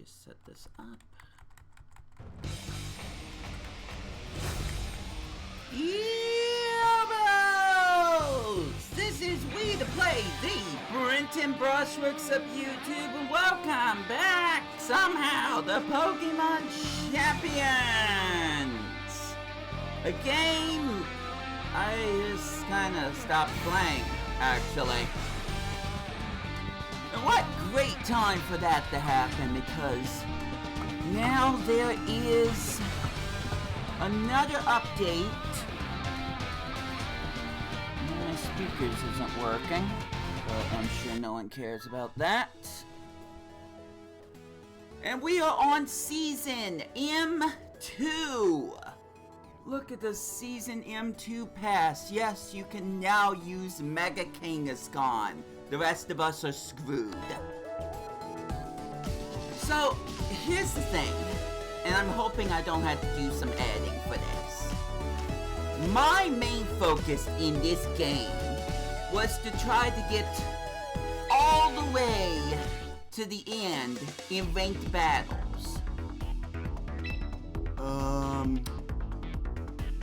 just set this up. Yobos! This is We The Play, the Brenton Brushworks of YouTube, and welcome back, somehow, the Pokemon Champions! A game I just kinda stopped playing, actually. And what great time for that to happen, because now there is another update. My speakers isn't working, but I'm sure no one cares about that. And we are on Season M2! Look at the Season M2 pass. Yes, you can now use Mega Kangaskhan. The rest of us are screwed. So, here's the thing, and I'm hoping I don't have to do some editing for this. My main focus in this game was to try to get all the way to the end in ranked battles.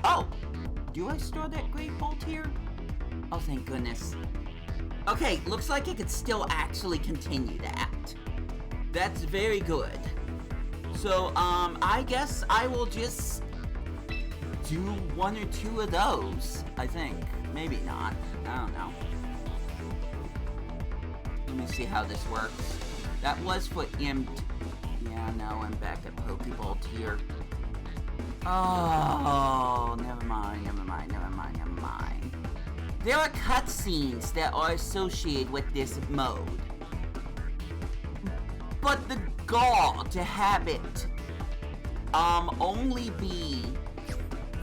Oh! Do I store that Dragapult here? Oh, thank goodness. Okay, looks like I could still actually continue that. That's very good. So, I guess I will just do one or two of those, I think. Maybe not. I don't know. Let me see how this works. That was for M... Yeah, no, I'm back at Pokebolt here. Oh, never mind. There are cutscenes that are associated with this mode. But the goal to have it only be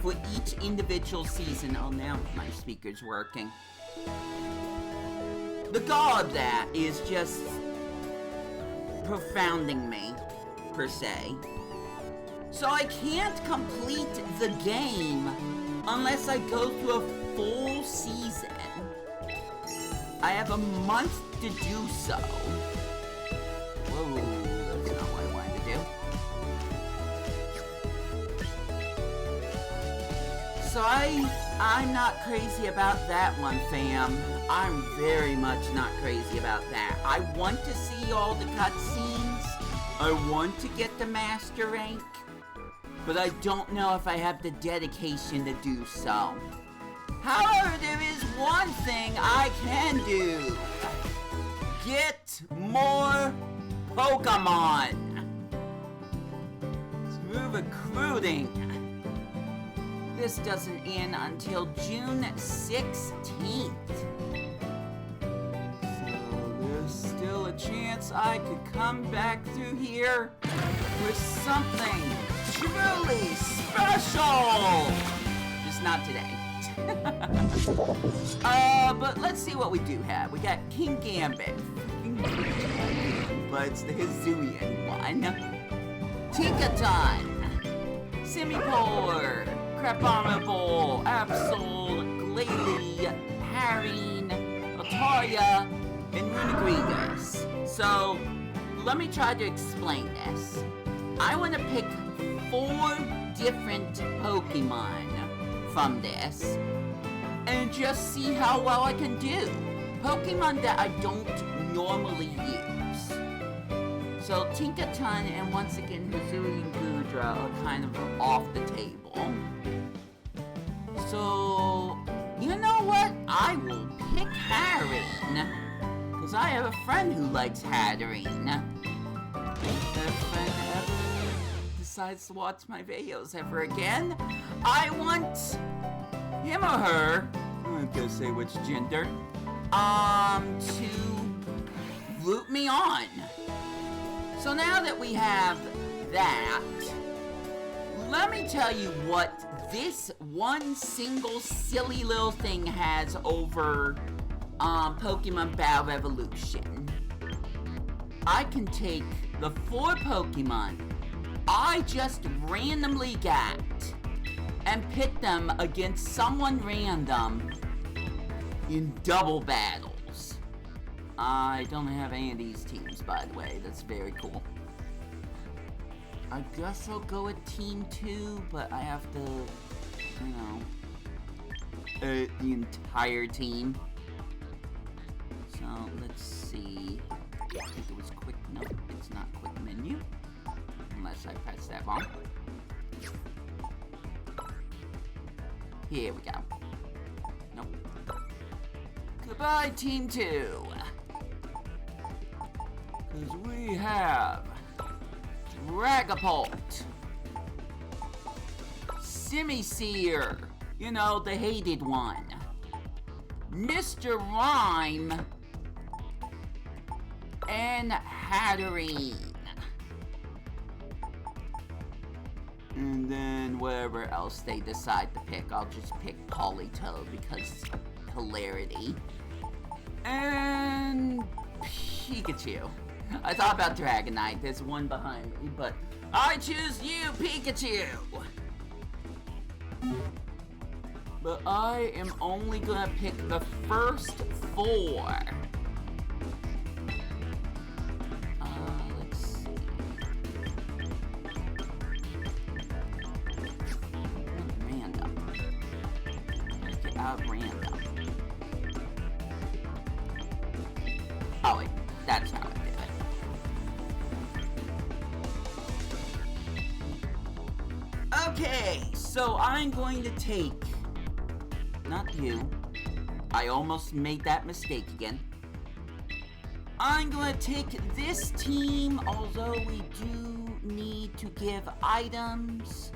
for each individual season. Oh, now my speaker's working. The goal of that is just profounding me, per se. So I can't complete the game unless I go through a full season. I have a month to do so. Whoa, that's not what I wanted to do. So I'm not crazy about that one, fam. I'm very much not crazy about that. I want to see all the cutscenes. I want to get the master rank. But I don't know if I have the dedication to do so. However, there is one thing I can do. Get more Pokemon. Through recruiting. This doesn't end until June 16th. So there's still a chance I could come back through here with something truly special! Just not today. But let's see what we do have. We got King Gambit. But it's the Hisuian one. Tinkaton. Simisear. Crabominable. Absol. Glalie. Hatterene. Altaria. And Runegregas. So, let me try to explain this. I want to pick 4 different Pokemon from this and just see how well I can do. Pokemon that I don't normally use. So Tinkaton and once again Hisuian and Goodra are kind of off the table. So, you know what? I will pick Hatterene. Because I have a friend who likes Hatterene. Decides to watch my videos ever again, I want him or her, I'm not gonna say which gender, to root me on. So now that we have that, let me tell you what this one single silly little thing has over Pokemon Battle Revolution. I can take the 4 Pokemon I just randomly got and pit them against someone random in double battles. I don't have any of these teams, by the way. That's very cool. I guess I'll go with Team 2, but I have to, you know, the entire team. So, let's see. I think it was quick. No, it's not quick menu. Unless I press that wrong. Here we go. Nope. Goodbye, Team 2. Because we have Dragapult, Simisear, you know, the hated one, Mr. Rime, and Hatterene. And then whatever else they decide to pick, I'll just pick Politoed because hilarity. And Pikachu. I thought about Dragonite, there's one behind me, but I choose you, Pikachu! But I am only gonna pick the first 4. Let's see. Random. Let's get out random. Oh wait, that's how I did it. Okay, so I'm going to take, not you, I almost made that mistake again. I'm going to take this team, although we do need to give items.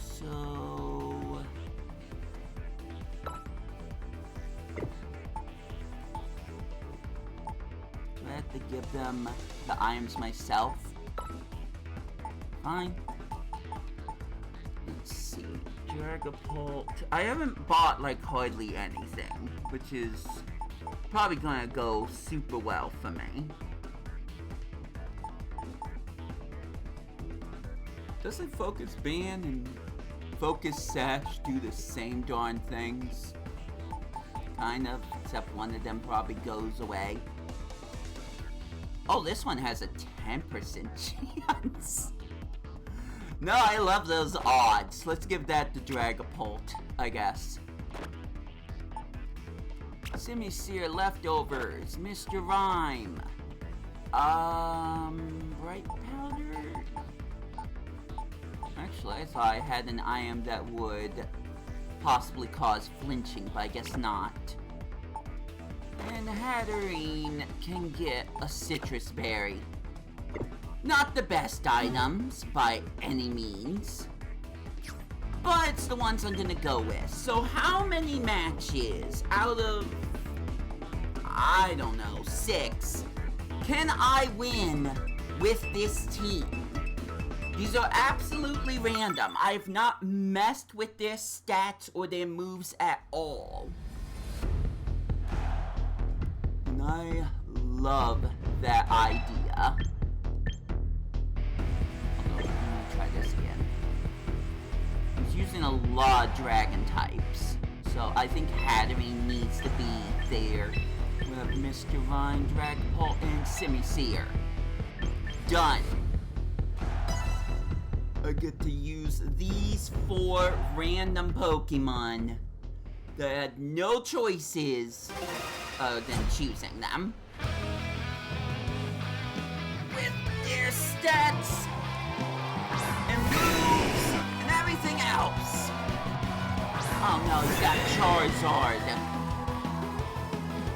So... do I have to give them the items myself? Fine. Let's see. Dragapult. I haven't bought like hardly anything, which is probably gonna go super well for me. Doesn't Focus Band and Focus Sash do the same darn things? Kind of, except one of them probably goes away. Oh, this one has a 10% chance. No, I love those odds. Let's give that to Dragapult, I guess. Simisear leftovers, Mr. Rime. Bright powder? Actually, I thought I had an item that would possibly cause flinching, but I guess not. And Hatterene can get a citrus berry. Not the best items, by any means. But it's the ones I'm gonna go with. So how many matches out of, I don't know, 6, can I win with this team? These are absolutely random. I've not messed with their stats or their moves at all. And I love that idea. Using a lot of dragon types, so I think Hatterene needs to be there. We have Mr. Rime, Dragapult, and Simisear. Done. I get to use these 4 random Pokemon that had no choices other than choosing them. With their stats and moves and everything else. Oh no, he's got Charizard.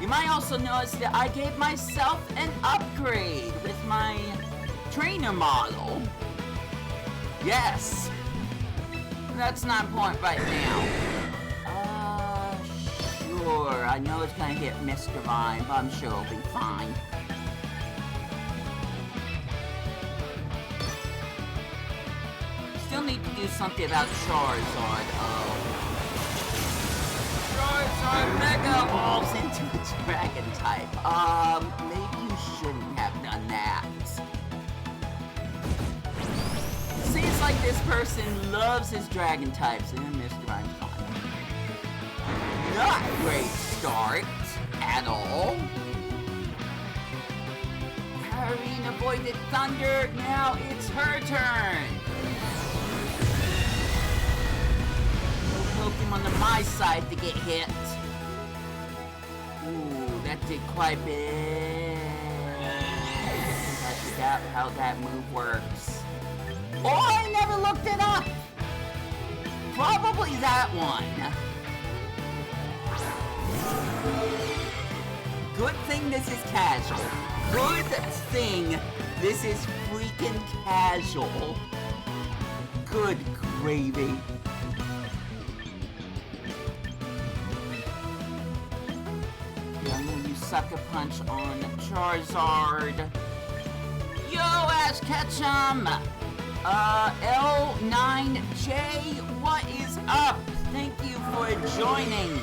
You might also notice that I gave myself an upgrade with my trainer model. Yes. That's not important right now. Sure. I know it's gonna hit Mr. Rime, but I'm sure it'll be fine. Still need to do something about Charizard. Charizard Mega evolves into a Dragon type. Maybe you shouldn't have done that. Seems like this person loves his Dragon types, and Mr. Rime's fine. Not a great start at all. Hatterene avoided thunder. Now it's her turn. No Pokemon on my side to get hit. Ooh, that did quite a bit. That's how that move works. Oh, I never looked it up. Probably that one. Good thing this is casual. Good thing this is freaking casual. Good gravy. Yeah, I'm gonna use Sucker Punch on Charizard. Yo, Ash Ketchum! L9J, what is up? Thank you for joining.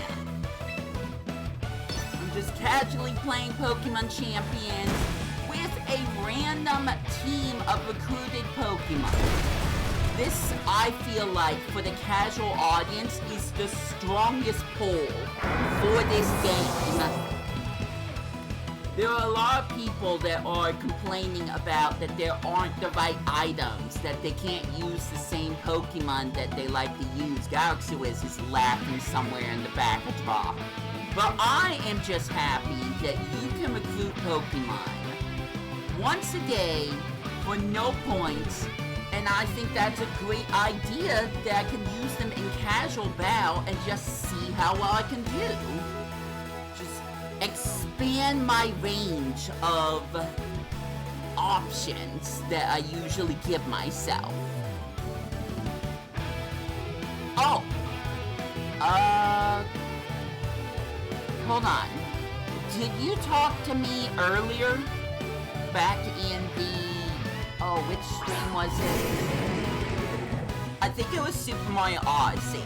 I'm just casually playing Pokemon Champions with a random team of recruited Pokemon. This, I feel like, for the casual audience, is the strongest pull for this game. There are a lot of people that are complaining about that there aren't the right items, that they can't use the same Pokemon that they like to use. Galaxy-Wiz is laughing somewhere in the back of the box. But I am just happy that you can recruit Pokemon once a day for no points, and I think that's a great idea that I can use them in casual battle and just see how well I can do. Just expand my range of options that I usually give myself. Oh! Hold on. Did you talk to me earlier? Back in the... Oh, which stream was it? I think it was Super Mario Odyssey.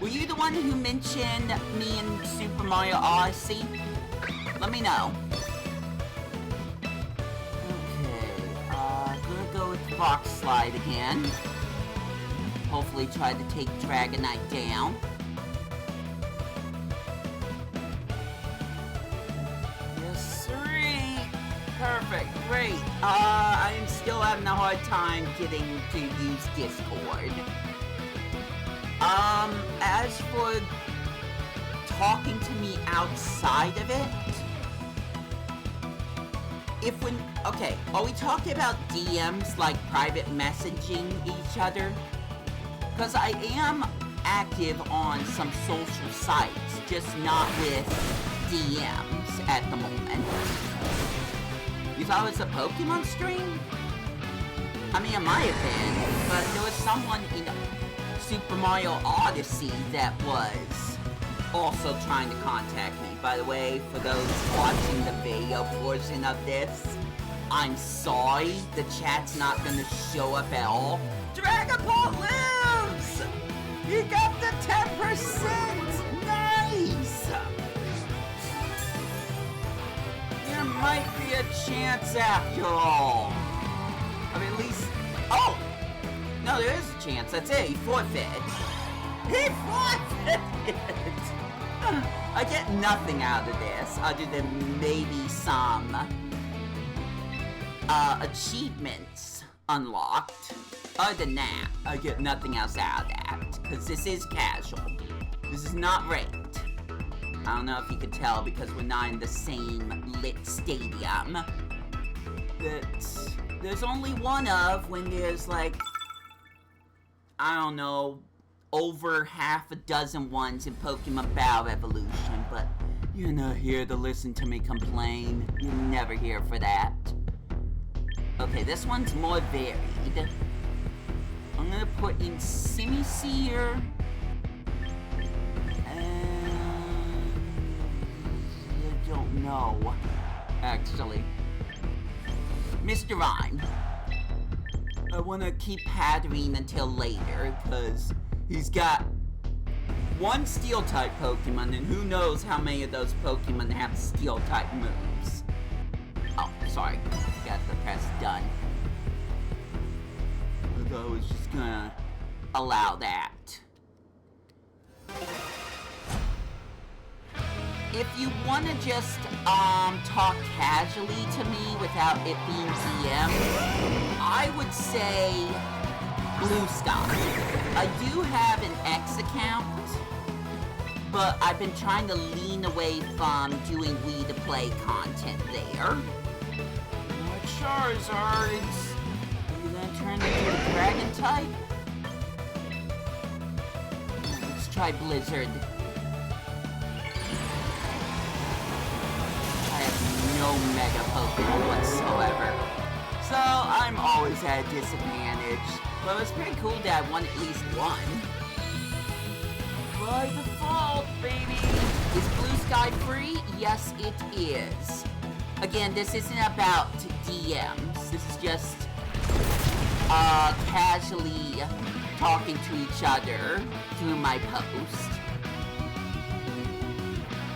Were you the one who mentioned me in Super Mario Odyssey? Let me know. Okay, gonna go with the box slide again. Hopefully try to take Dragonite down. Yes, sirree. Perfect, great. I am still having a hard time getting to use Discord. As for talking to me outside of it, okay, are we talking about DMs, like private messaging each other? Because I am active on some social sites, just not with DMs at the moment. You thought it was a Pokemon stream? I mean, it might have been, but there was someone in Super Mario Odyssey that was also trying to contact me. By the way, for those watching the video portion of this, I'm sorry, the chat's not gonna show up at all. Dragapult lives! He got the 10%! Nice! There might be a chance after all. I mean, at least... Oh! No, there is a chance. That's it. He forfeited. He forfeited! I get nothing out of this other than maybe some achievements unlocked. Other than that, I get nothing else out of that. Because this is casual. This is not ranked. I don't know if you could tell because we're not in the same lit stadium. That there's only one of when there's like, I don't know, over half a dozen ones in Pokemon Battle Evolution, but you're not here to listen to me complain. You're never here for that. Okay, this one's more varied. I'm gonna put in Simisear. And I don't know, actually. Mr. Rime. I want to keep Hatterene until later, because he's got one Steel-type Pokemon, and who knows how many of those Pokemon have Steel-type moves. Oh, sorry. Forgot to press done. I thought I was just gonna allow that. if you want to just talk casually to me without it being DM, I would say Blue Sky. I do have an X account, but I've been trying to lean away from doing We to Play content there. Charizards. Are you gonna turn into a dragon type? Let's try Blizzard. I have no Mega Pokemon whatsoever. So I'm always at a disadvantage. But it's pretty cool that I won at least one. By default, baby! Is Blue Sky free? Yes, it is. Again, this isn't about DMs. This is just casually talking to each other through my post.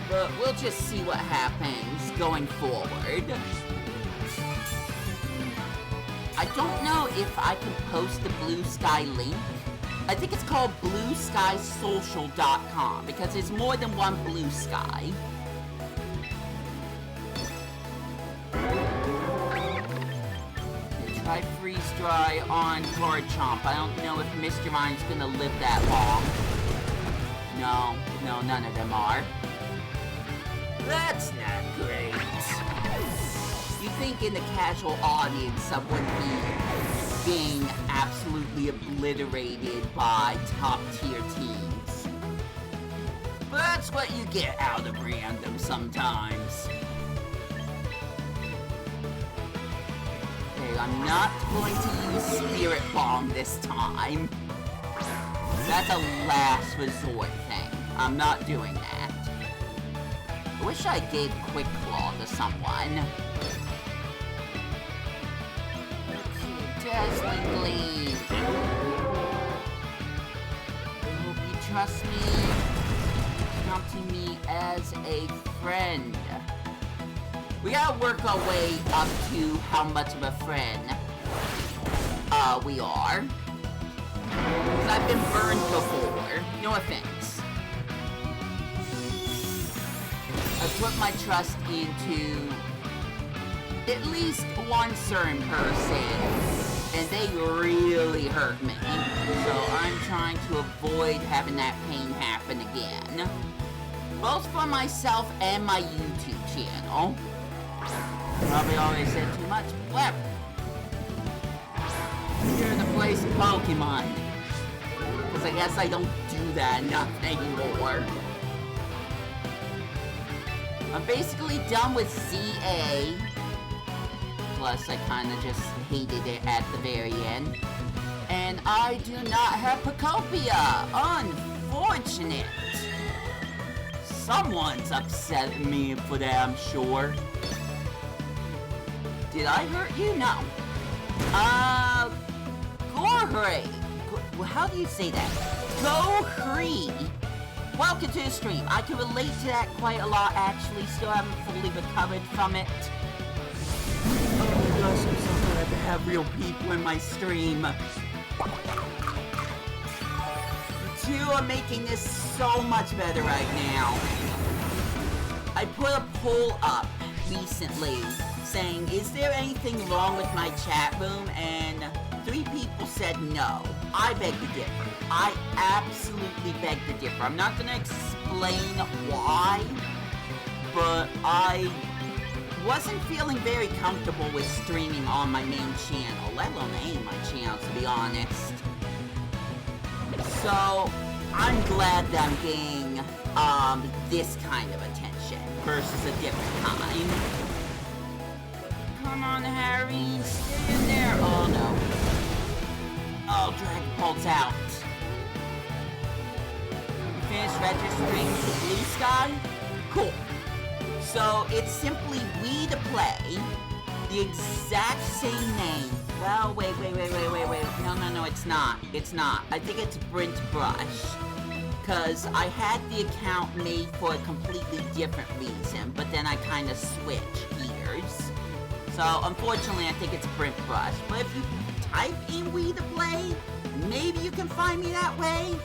But we'll just see what happens going forward. I don't know if I can post the Blue Sky link. I think it's called blueskysocial.com because there's more than one Blue Sky. Try Freeze Dry on Garchomp. I don't know if Mr. Mine's gonna live that long. No, none of them are. That's not great. You think in the casual audience I would be being absolutely obliterated by top tier teams. But that's what you get out of random sometimes. Okay, I'm not going to use Spirit Bomb this time. That's a last resort thing. I'm not doing that. I wish I gave Quick Claw to someone. Dazzling Gleam. I hope you trust me. Counting me as a friend. We gotta work our way up to how much of a friend we are. Because I've been burned before. No offense. I put my trust into at least one certain person, and they really hurt me. So I'm trying to avoid having that pain happen again. Both for myself and my YouTube channel. Probably always said too much. Well, here to play some Pokemon. Because I guess I don't do that enough anymore. I'm basically done with ZA. Plus, I kind of just hated it at the very end. And I do not have Pokopia. Unfortunate. Someone's upset at me for that, I'm sure. Did I hurt you? No. Gorhray. How do you say that? Gohree. Welcome to the stream. I can relate to that quite a lot, actually. Still haven't fully recovered from it. Oh my gosh, I'm so glad to have real people in my stream. You two are making this so much better right now. I put a poll up recently saying, is there anything wrong with my chat room? And 3 people said no. I beg to differ. I absolutely beg to differ. I'm not going to explain why, but I wasn't feeling very comfortable with streaming on my main channel, let alone any of my channels, to be honest. So, I'm glad that I'm getting this kind of attention versus a different kind. Come on, Hatterene, stay in there. Oh no. Oh, Dragapult's out. Finished registering the Blue Sky? Cool. So, it's simply We to Play, the exact same name. Well, wait. No, it's not. It's not. I think it's Brent Brush. Because I had the account made for a completely different reason, but then I kind of switched gears. So, unfortunately, I think it's Brent Brush. But if you type in We to Play, maybe you can find me that way.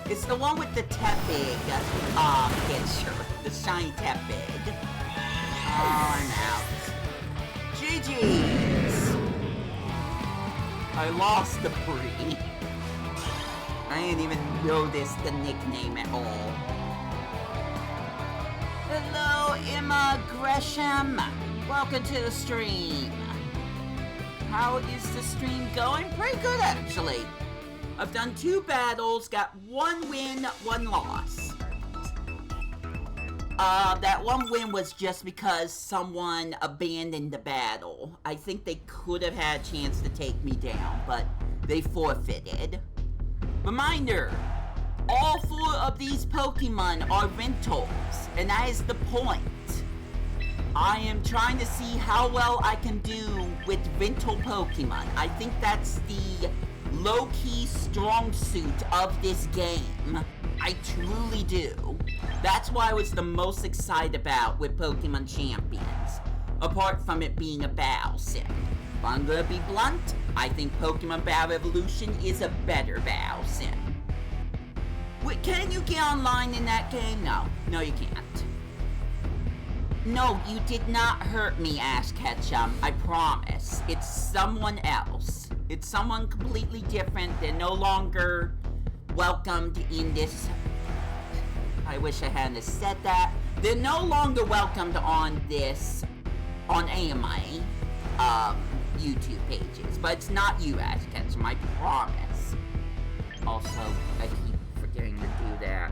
It's the one with the Tepig, picture. The shiny Tepig. Oh, I'm out. GG's! I lost the pre. I didn't even notice the nickname at all. Hello, Emma Gresham. Welcome to the stream. How is the stream going? Pretty good, actually. I've done 2 battles, got 1 win, 1 loss. That 1 win was just because someone abandoned the battle. I think they could have had a chance to take me down, but they forfeited. Reminder, all 4 of these Pokemon are rentals, and that is the point. I am trying to see how well I can do with rental Pokemon. I think that's the low-key strong suit of this game. I truly do. That's why I was the most excited about with Pokemon Champions, apart from it being a battle sim. If I'm gonna be blunt, I think Pokemon Battle Evolution is a better battle sim. Wait, can you get online in that game? No, you can't. No, you did not hurt me, Ash Ketchum. I promise. It's someone else. It's someone completely different. They're no longer welcomed in this... I wish I hadn't said that. They're no longer welcomed on AMI, YouTube pages. But it's not you, Ash Ketchum, I promise. Also, I keep forgetting to do that.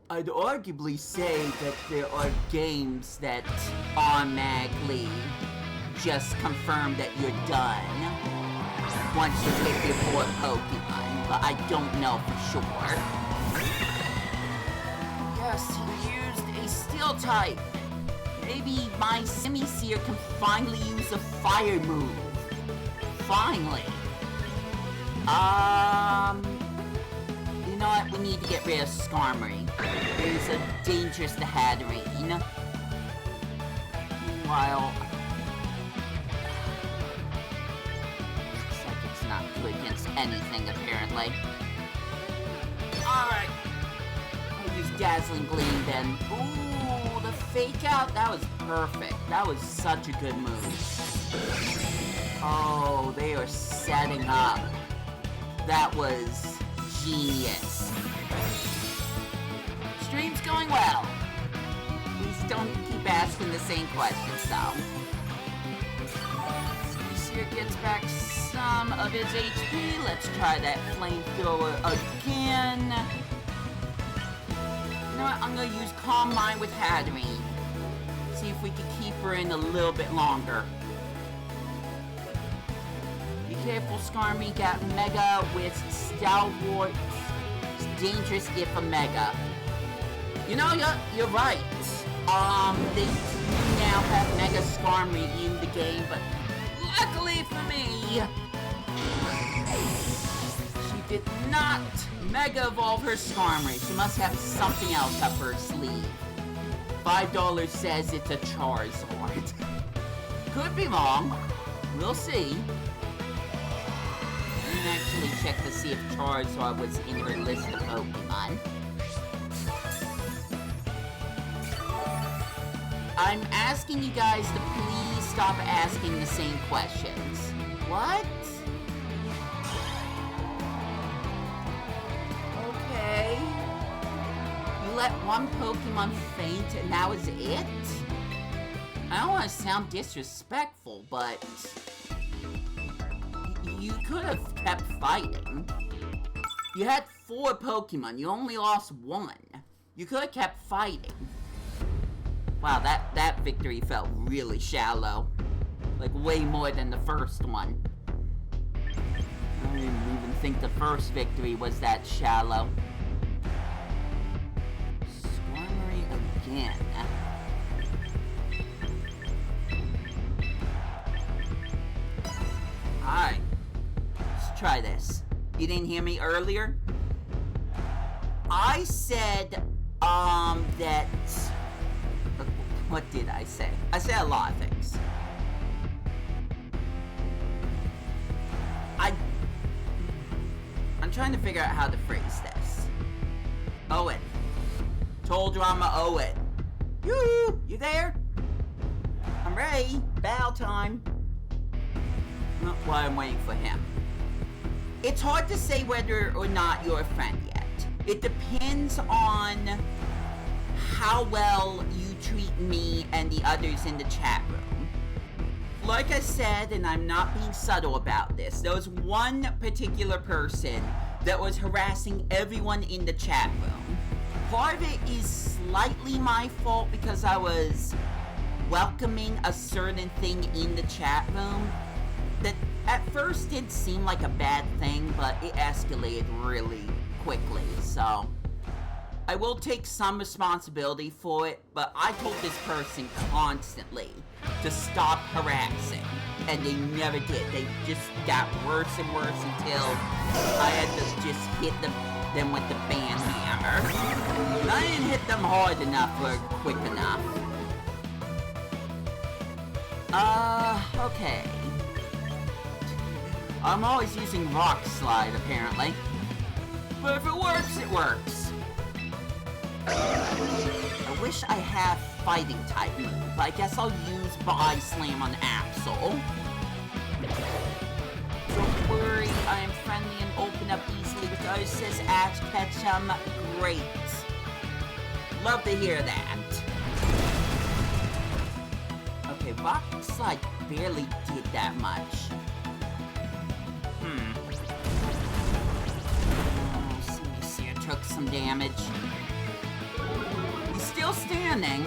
I'd arguably say that there are games that automatically just confirm that you're done once you hit your 4th Pokemon, but I don't know for sure. Yes, he used a Steel type. Maybe my Simisear can finally use a Fire move. Finally. You know what? We need to get rid of Skarmory. It is a dangerous to Hatterene. Meanwhile, looks like it's not good against anything, apparently. Alright. I'll use Dazzling Gleam then. Ooh, the fake out. That was perfect. That was such a good move. Oh, they are setting up. That was genius. Stream's going well. Please don't keep asking the same questions, though. Simisear gets back some of his HP. Let's try that flamethrower again. You know what? I'm gonna use Calm Mind with Hatterene. See if we can keep her in a little bit longer. Be careful, Skarmory got Mega with Stalwart. It's dangerous if a Mega. You know, you're right. They now have Mega Skarmory in the game, but luckily for me, she did not Mega Evolve her Skarmory. She must have something else up her sleeve. $5 says it's a Charizard. Could be wrong. We'll see. I didn't actually check to see if Charizard was in her list of Pokemon. I'm asking you guys to please stop asking the same questions. What? Okay. You let one Pokemon faint and that was it? I don't want to sound disrespectful, but... you could have kept fighting. You had 4 Pokemon. You only lost 1. You could have kept fighting. Wow, that victory felt really shallow. Like, way more than the first one. I don't even think the first victory was that shallow. Skarmory again. Alright. Let's try this. You didn't hear me earlier? I said, that... What did I say? I said a lot of things. trying to figure out how to phrase this. Owen. Told you I'm a Owen. You there? I'm ready. Bow time. Well, I'm waiting for him. It's hard to say whether or not you're a friend yet. It depends on how well you treat me and the others in the chat room. Like I said, and I'm not being subtle about this, there was one particular person that was harassing everyone in the chat room. Part of it is slightly my fault because I was welcoming a certain thing in the chat room that at first didn't seem like a bad thing, but it escalated really quickly, so I will take some responsibility for it, but I told this person constantly to stop harassing, and they never did. They just got worse and worse until I had to just hit them with the band hammer. And I didn't hit them hard enough or quick enough. Okay. I'm always using Rock Slide, apparently. But if it works, it works. I wish I had fighting type move, but I guess I'll use Body Slam on Absol. Don't worry, I am friendly and open up easily with others, says Ash Ketchum. Great. Love to hear that. Okay, Rock Slide barely did that much. Simisear took some damage. He's still standing.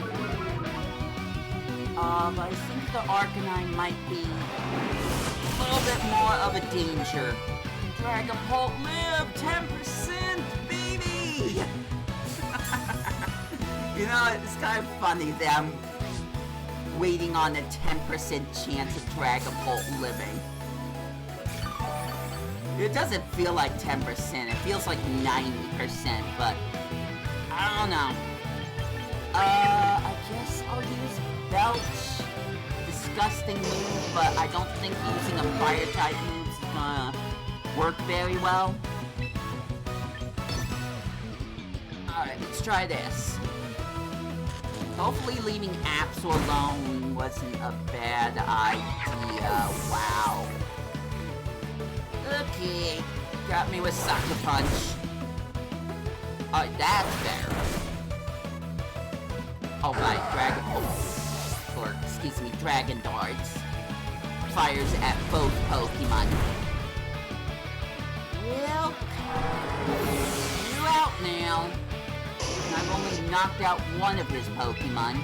But I think the Arcanine might be a little bit more of a danger. Dragapult live! 10%, baby! You know, it's kind of funny that I'm waiting on a 10% chance of Dragapult living. It doesn't feel like 10%, it feels like 90%, but I don't know. I guess I'll use Belch. Disgusting move, but I don't think using a fire type move is gonna work very well. Alright, let's try this. Hopefully leaving Absol alone wasn't a bad idea. Wow. Okay, got me with Sucker Punch. Alright, that's better. Alright, Dragapult, or excuse me, Dragon Darts, fires at both Pokemon. Well, you out now. I've only knocked out one of his Pokemon.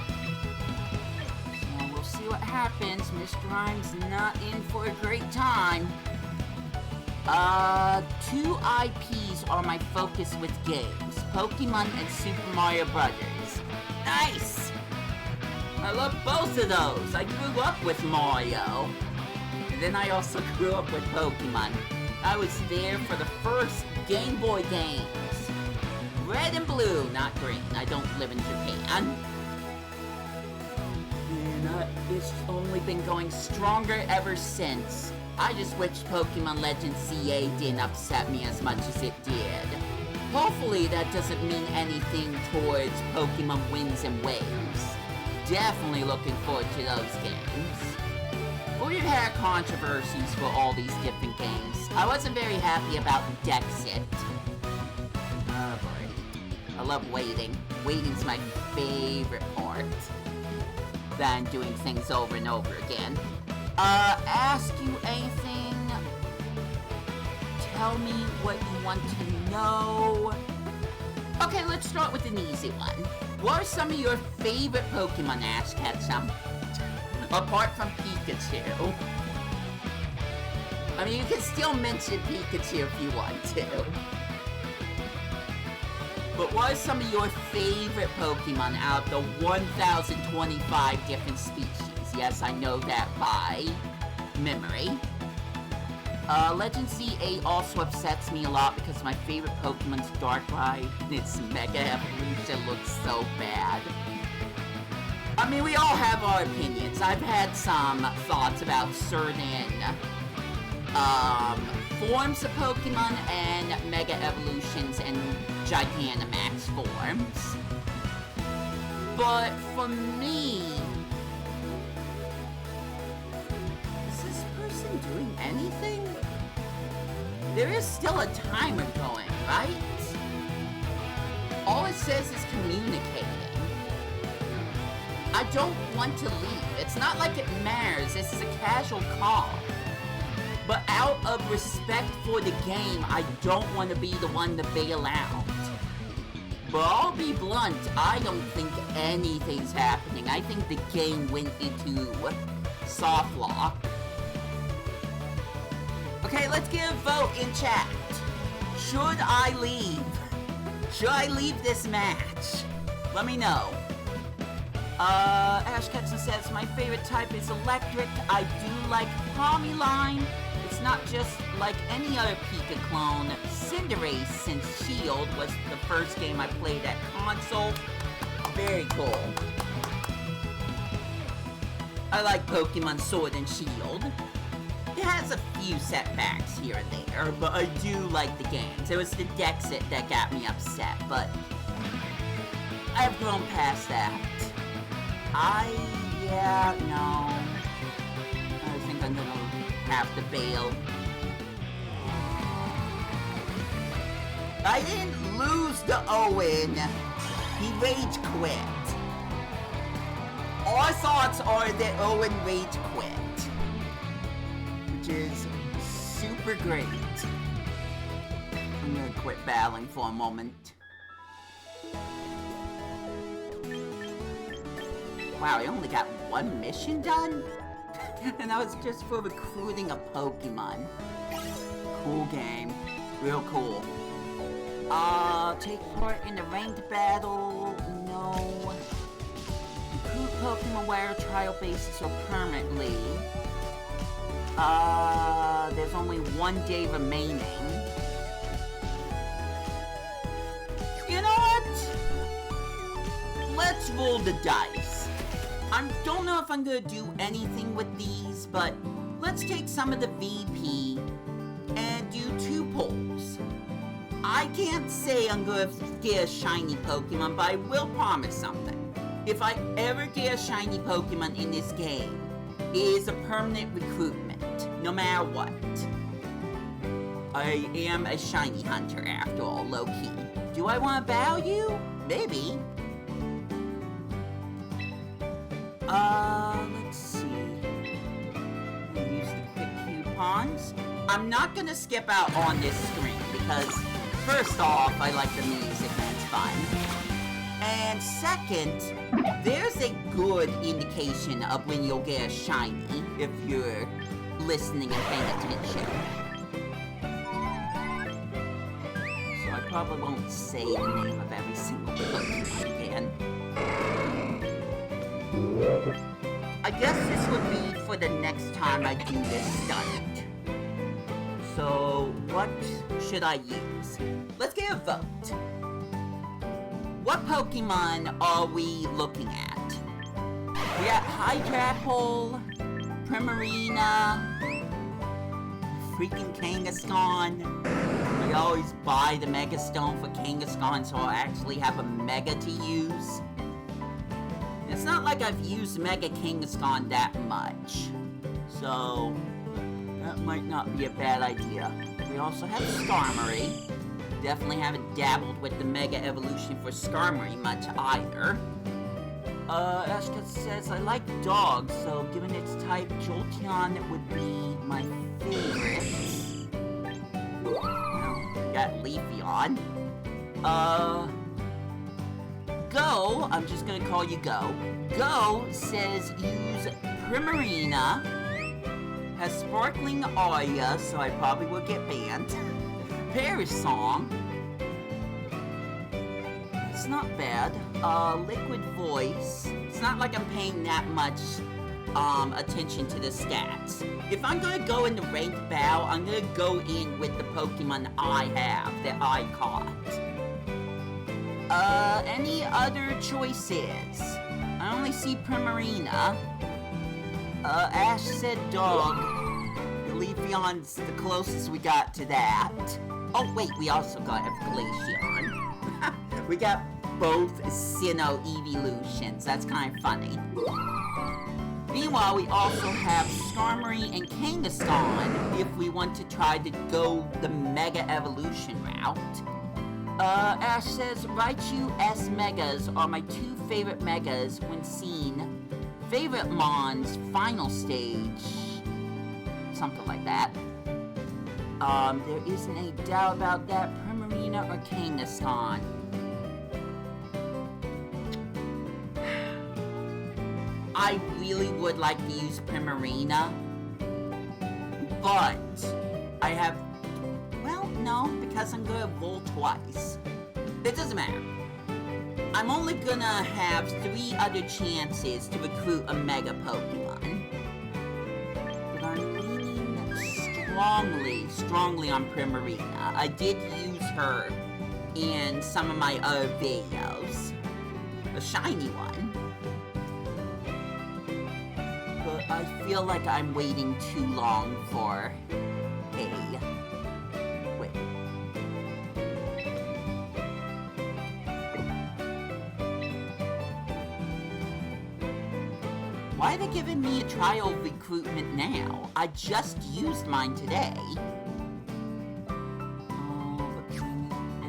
So we'll see what happens. Mr. Rime's not in for a great time. 2 IPs are my focus with games. Pokemon and Super Mario Brothers. Nice! I love both of those. I grew up with Mario. And then I also grew up with Pokemon. I was there for the first Game Boy games. Red and blue, not green. I don't live in Japan. And it's only been going stronger ever since. I just wish Pokemon Legends CA didn't upset me as much as it did. Hopefully that doesn't mean anything towards Pokemon Winds and Waves. Definitely looking forward to those games. We've had controversies for all these different games. I wasn't very happy about Dexit. Oh boy. I love waiting. Waiting's my favorite part. Than doing things over and over again. Ask you anything? Tell me what you want to know. Okay, let's start with an easy one. What are some of your favorite Pokemon, Ash Ketchum? Apart from Pikachu. I mean, you can still mention Pikachu if you want to. But what are some of your favorite Pokemon out of the 1,025 different species? Yes, I know that by memory. Legend CA also upsets me a lot because my favorite Pokemon's Darkrai and its Mega Evolution looks so bad. I mean, we all have our opinions. I've had some thoughts about certain forms of Pokemon and Mega Evolutions and Gigantamax forms. But for me, is this person doing anything? There is still a timer going, right? All it says is communicating. I don't want to leave. It's not like it matters. This is a casual call. But out of respect for the game, I don't want to be the one to bail out. But I'll be blunt, I don't think anything's happening. I think the game went into soft lock. Okay, let's get a vote in chat. Should I leave? Should I leave this match? Let me know. Ash Ketson says, my favorite type is electric. I do like Pomeline. It's not just like any other Pika clone. Cinderace, since Shield was the first game I played at console. Very cool. I like Pokemon Sword and Shield. It has a few setbacks here and there, but I do like the games. It was the Dexit that got me upset, but I've grown past that. No. I think I'm gonna have to bail. I didn't lose to Owen. He rage quit. Our thoughts are that Owen rage quit, which is super great. I'm gonna quit battling for a moment. Wow, I only got one mission done? And that was just for recruiting a Pokemon. Cool game. Real cool. Take part in the ranked battle? No. Recruit Pokemon where trial basis or permanently. There's only 1 day remaining. You know what? Let's roll the dice. I don't know if I'm gonna do anything with these, but let's take some of the VP and do 2 polls. I can't say I'm gonna get a shiny Pokemon, but I will promise something. If I ever get a shiny Pokemon in this game, it is a permanent recruitment, no matter what. I am a shiny hunter after all, low-key. Do I want to battle you? Maybe. Let's see. Use the quick coupons. I'm not gonna skip out on this screen because, first off, I like the music and it's fun. And second, there's a good indication of when you'll get a shiny if you're listening and paying attention. So I probably won't say the name of every single Pokemon again. I guess this would be for the next time I do this stunt. So, what should I use? Let's get a vote. What Pokemon are we looking at? We got Dragapult, Primarina, freaking Kangaskhan. I always buy the Mega Stone for Kangaskhan, so I'll actually have a Mega to use. It's not like I've used Mega Kangaskhan that much, so that might not be a bad idea. We also have Skarmory. Definitely haven't dabbled with the Mega Evolution for Skarmory much either. Ashka says, I like dogs, so given its type, Jolteon would be my favorite. Got Leafeon. Go, I'm just gonna call you Go. Go says use Primarina, has Sparkling Aria, so I probably will get banned. Perish Song. It's not bad. Liquid Voice. It's not like I'm paying that much attention to the stats. If I'm gonna go in the ranked battle, I'm gonna go in with the Pokemon I have that I caught. Any other choices? I only see Primarina. Ash said dog. Leafeon's the closest we got to that. Oh wait, we also got a Glaceon. We got both Sinnoh evolutions. That's kind of funny. Meanwhile, we also have Skarmory and Kangaskhan if we want to try to go the Mega Evolution route. Ash says, Raichu S Megas are my 2 favorite Megas when seen. Favorite Mon's final stage. Something like that. There isn't any doubt about that. Primarina or Kangaskhan. I really would like to use Primarina, but I have, well, no, because I'm gonna evolve twice. It doesn't matter. I'm only gonna have 3 other chances to recruit a Mega Pokemon. But I'm leaning strongly on Primarina. I did use her in some of my other videos. A shiny one. But I feel like I'm waiting too long for a... Wait. Why are they giving me a trial recruitment now? I just used mine today. Oh, but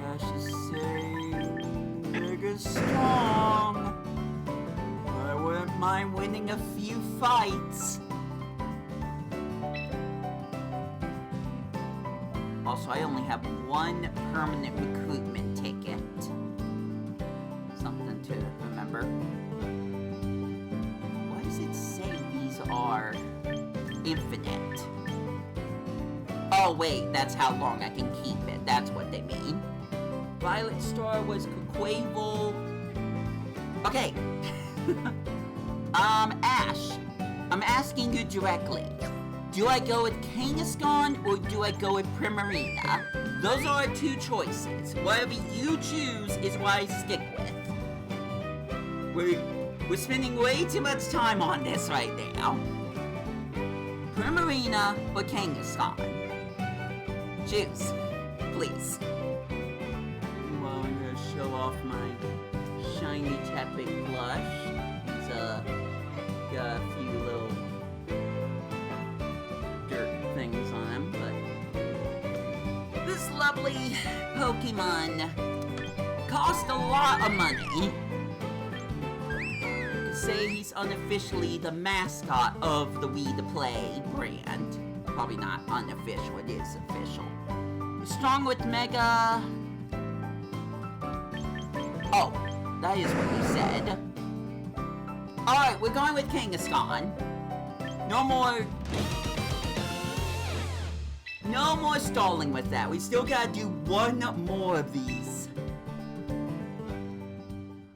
Ash is saying mega strong. I wouldn't mind winning a few fights. Also, I only have 1 permanent recruitment ticket. Something to remember. Why does it say these are infinite? Oh wait, that's how long I can keep it. That's what they mean. Violet Star was Quavel. Okay. Ash, I'm asking you directly. Do I go with Kangaskhan or do I go with Primarina? Those are our 2 choices. Whatever you choose is what I stick with. We're spending way too much time on this right now. Primarina or Kangaskhan? Choose, please. Well, I'm gonna show off my shiny Tepig blush. Got a few little dirt things on him, but this lovely Pokemon cost a lot of money. You could say he's unofficially the mascot of the We The Play brand. Probably not unofficial, it is official. Strong with Mega... Oh, that is what you said. Alright, we're going with Kangaskhan. No more stalling with that. We still gotta do 1 more of these.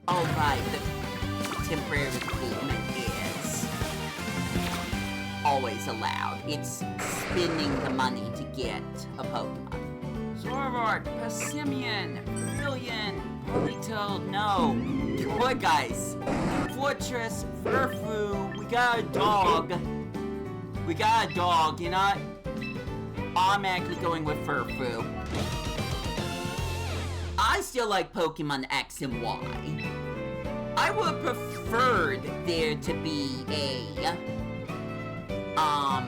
Alright, the temporary recruitment is always allowed. It's spending the money to get a Pokemon. Zorvart, Passimian, Brilliant, Politoed, no. What guys? Fortress, Furfu, we got a dog. We got a dog, you know? I'm actually going with Furfu. I still like Pokemon X and Y. I would have preferred there to be a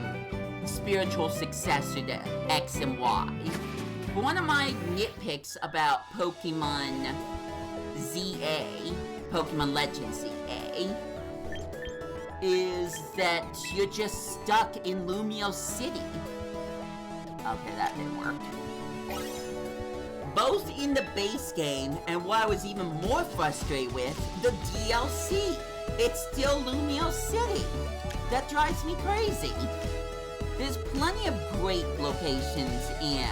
spiritual successor to X and Y. But one of my nitpicks about Pokemon ZA, Pokemon Legends ZA, is that you're just stuck in Lumio City. Okay, that didn't work. Both in the base game, and what I was even more frustrated with, the DLC. It's still Lumio City. That drives me crazy. There's plenty of great locations in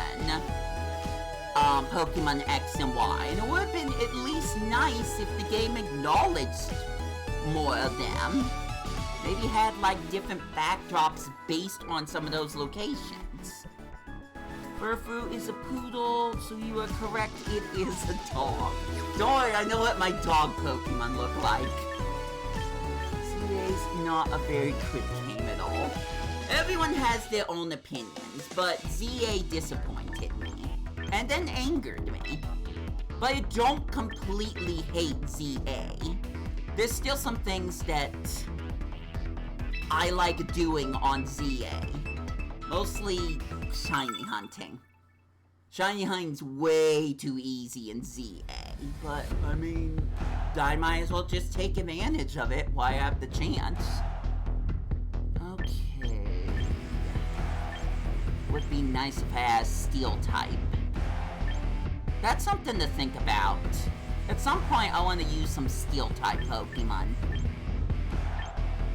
Pokemon X and Y, and it would have been at least nice if the game acknowledged more of them. Maybe had like different backdrops based on some of those locations. Furfu is a poodle, so you are correct, it is a dog. Don't worry, I know what my dog Pokemon look like. CA's not a very good game at all. Everyone has their own opinions, but ZA disappointed me. And then angered me. But I don't completely hate ZA. There's still some things that I like doing on ZA. Mostly shiny hunting. Shiny hunting's way too easy in ZA. But, I mean, I might as well just take advantage of it while I have the chance. Okay. Would be nice if I had steel type. That's something to think about. At some point, I want to use some steel type Pokemon.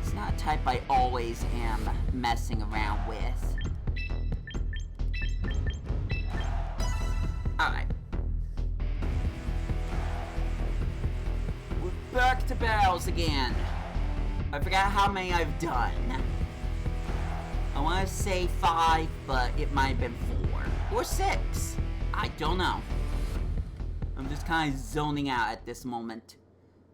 It's not a type I always am messing around with. Alright. We're back to battles again. I forgot how many I've done. I want to say 5, but it might have been 4. Or 6. I don't know. I'm just kind of zoning out at this moment.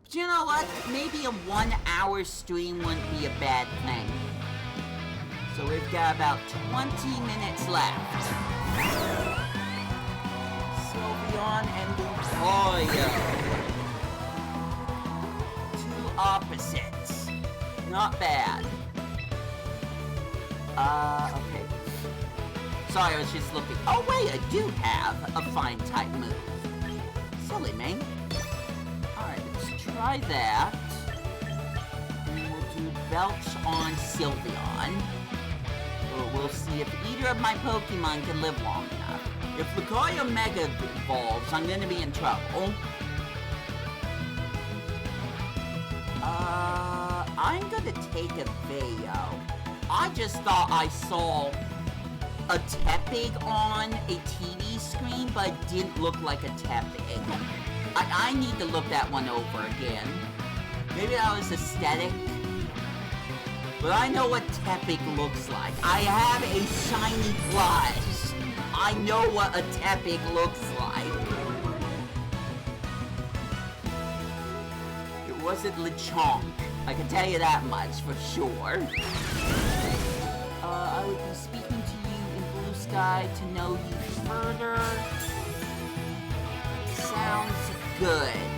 But you know what? Maybe a 1-hour stream wouldn't be a bad thing. So we've got about 20 minutes left. Sylveon and Lucario. 2 opposites. Not bad. Okay. Sorry, I was just looking. Oh wait, I do have a fine type move. Silly me. Alright, let's try that. And we'll do Belch on Sylveon. We'll see if either of my Pokemon can live long enough. If Lucario Mega evolves, I'm gonna be in trouble. I'm gonna take a Veyo. I just thought I saw a Tepig on a TV screen, but it didn't look like a Tepig. I need to look that one over again. Maybe that was aesthetic. But I know what Tepig looks like. I have a shiny plush. I know what a Tepig looks like. It wasn't Lechonk. I can tell you that much for sure. I would be speaking to you in Blue Sky to know you further. Sounds good.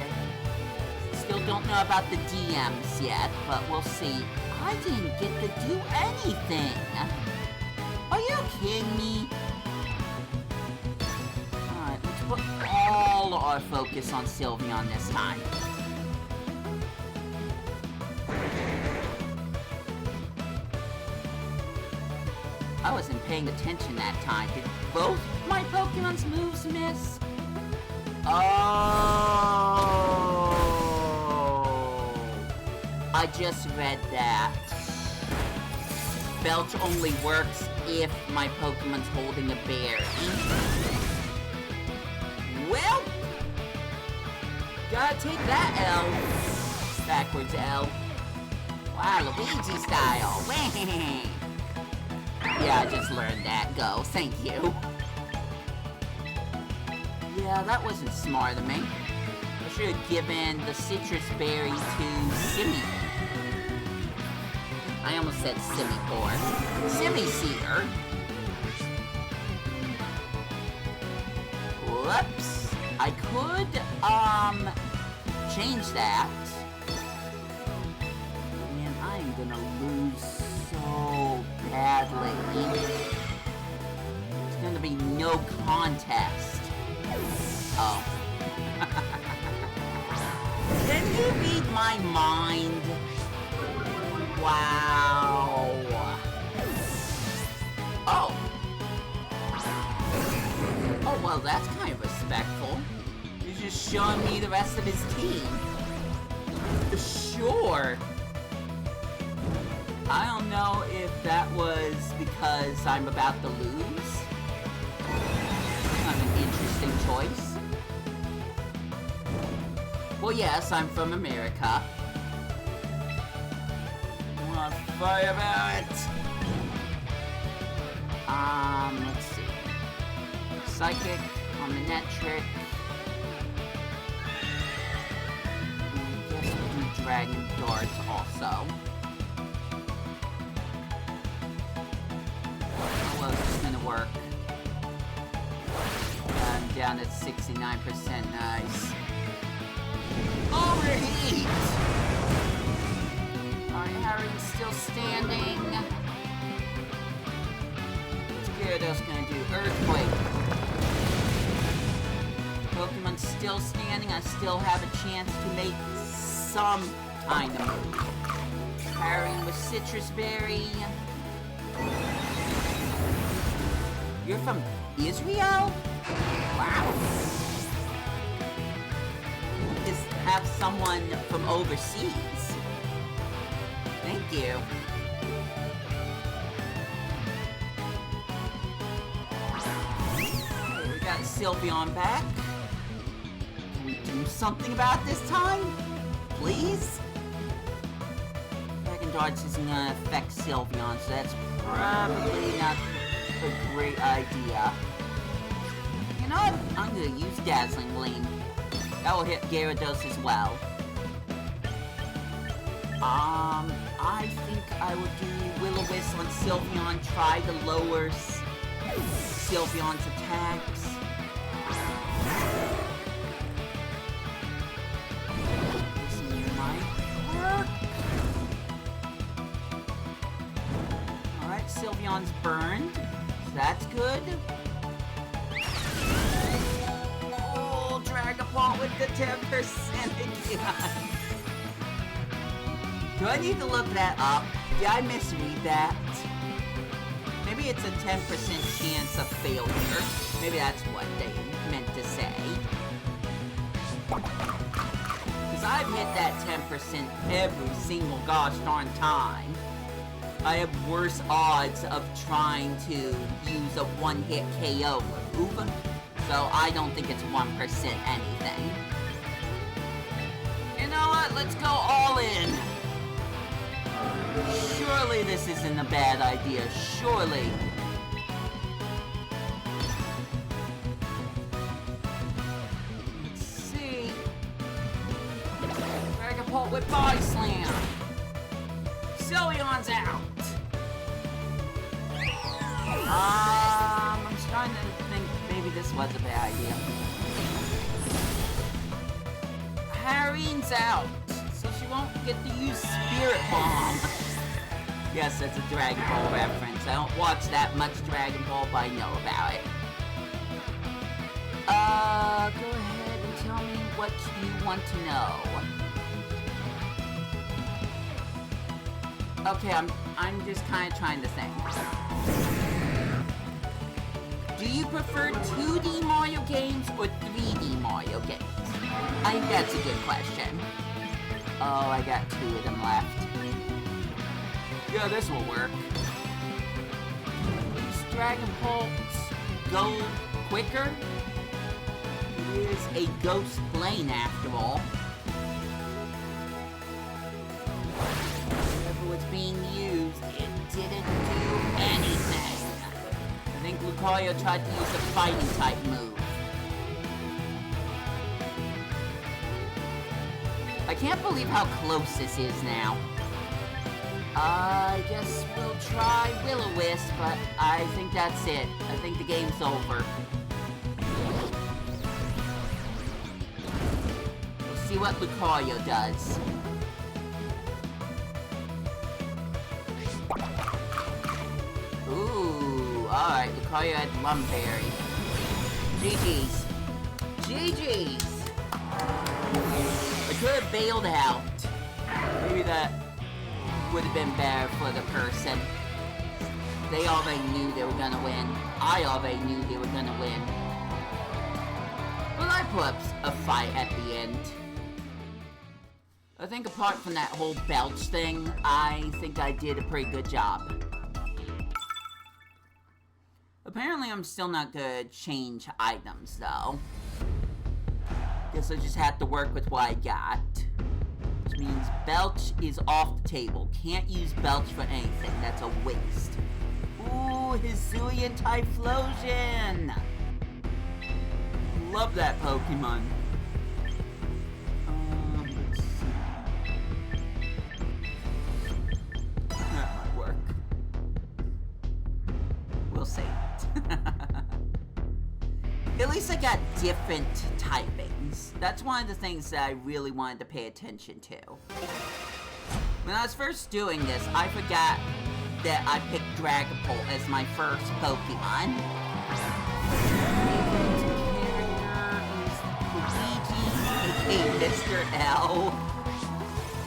Still don't know about the DMs yet, but we'll see. I didn't get to do anything. Are you kidding me? Alright, let's put all our focus on Sylveon this time. I wasn't paying attention that time. Did both my Pokemon's moves miss? Oh! I just read that. Belch only works if my Pokemon's holding a berry. Well, gotta take that L. Backwards L. Wow, Luigi style. Yeah, I just learned that. Go. Thank you. Yeah, that wasn't smart of me. I should have given the citrus berry to Simi. I almost said Simipour. Simisear. Whoops. I could, change that. Man, I am gonna lose so badly. There's gonna be no contest. Oh. Can you read my mind? Wow. Oh. Oh, well, that's kind of respectful. He's just showing me the rest of his team. Sure. I don't know if that was because I'm about to lose. Kind of an interesting choice. Well, yes, I'm from America. Wanna fight about it? Let's see. Psychic, Omnimetric. I guess we'll do Dragon Darts also. suppose it's gonna work. I'm down at 69%, nice. Overheat! Alright, Harry's still standing. What's Gyarados gonna do? Earthquake. Pokemon's still standing. I still have a chance to make some kind of move. Parrying with Citrus Berry. You're from Israel? Wow. Just have someone from overseas. Thank you. We got Sylveon back. Can we do something about this time? Please? Dragon Dodge isn't gonna affect Sylveon, so that's probably not a great idea. You know what? I'm gonna use Dazzling Gleam. That will hit Gyarados as well. I think I will do Will-O-Wisp on Sylveon, try to lower Sylveon's attacks. This might work. Alright, Sylveon's burned. So that's good. Oh, Dragapult with the 10% again. Do I need to look that up? Did I misread that? Maybe it's a 10% chance of failure. Maybe that's what they meant to say. Because I've hit that 10% every single gosh darn time. I have worse odds of trying to use a one-hit KO move. So I don't think it's 1% anything. You know what? Let's go all in. Surely this isn't a bad idea. Surely. Let's see. Dragapult with Body Slam. Sylveon's out. I'm starting to think maybe this was a bad idea. Haterene's out, so she won't get to use Spirit Bomb. Yes, that's a Dragon Ball reference. I don't watch that much Dragon Ball, but I know about it. Go ahead and tell me what you want to know. Okay, I'm just kind of trying to think. Do you prefer 2D Mario games or 3D Mario games? I think that's a good question. Oh, I got 2 of them left. Yeah, this will work. These Dragapult go quicker. It is a ghost plane after all. Whatever was being used, it didn't do anything. I think Lucario tried to use a fighting type move. I can't believe how close this is now. I guess we'll try Will-O-Wisp, but I think that's it. I think the game's over. We'll see what Lucario does. Ooh, alright, Lucario had Lumberry. GG's. GG's! I could have bailed out. Maybe that would have been better for the person. They already knew they were gonna win. I already knew they were gonna win. But I put up a fight at the end. I think apart from that whole belch thing, I think I did a pretty good job. Apparently I'm still not gonna change items though. Guess I just have to work with what I got. Which means Belch is off the table. Can't use Belch for anything. That's a waste. Ooh, Hisuian Typhlosion! Love that Pokemon. Let's see. That might work. We'll see. At least I got different typings. That's one of the things that I really wanted to pay attention to. When I was first doing this, I forgot that I picked Dragapult as my first Pokemon. Luigi, Mr. L.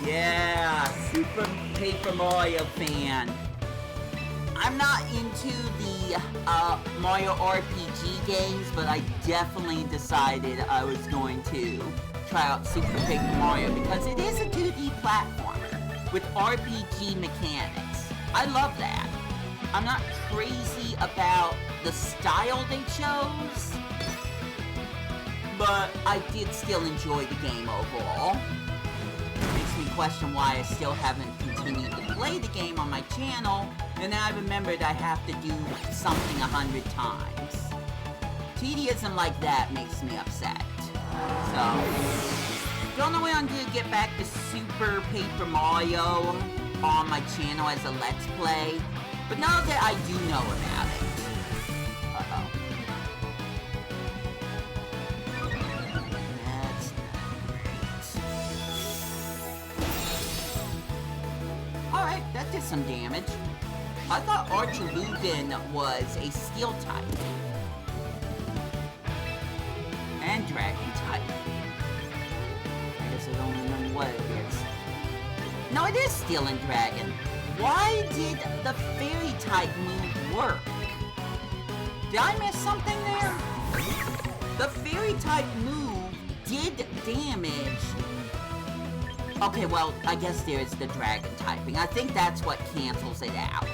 Yeah, Super Paper Mario fan. I'm not into the Mario RPG games, but I definitely decided I was going to try out Super Paper Mario because it is a 2D platformer with RPG mechanics. I love that. I'm not crazy about the style they chose, but I did still enjoy the game overall. It makes me question why I still haven't continued to play the game on my channel, and then I remembered I have to do something 100 times. Tediism like that makes me upset. So, don't know when I'm gonna get back to Super Paper Mario on my channel as a Let's Play, but now that I do know about it. Alright, that did some damage. I thought Archilugin was a Steel type. And Dragon type. I guess I don't remember what it is. No, it is Steel and Dragon. Why did the Fairy type move work? Did I miss something there? The Fairy type move did damage. Okay, well, I guess there is the Dragon typing. I think that's what cancels it out.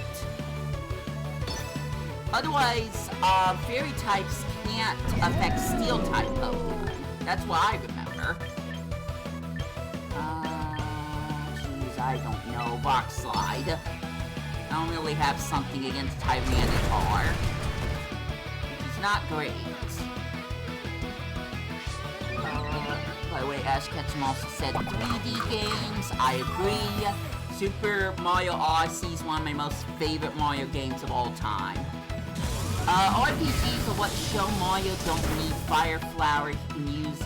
Otherwise, Fairy types can't affect Steel type Pokemon. That's what I remember. Jeez, I don't know. Rock Slide. I don't really have something against Tyranitar, which is not great. By the way, Ash Ketchum also said 3D games. I agree. Super Mario Odyssey is one of my most favorite Mario games of all time. RPGs are what show Mario don't need Fire Flower. He can use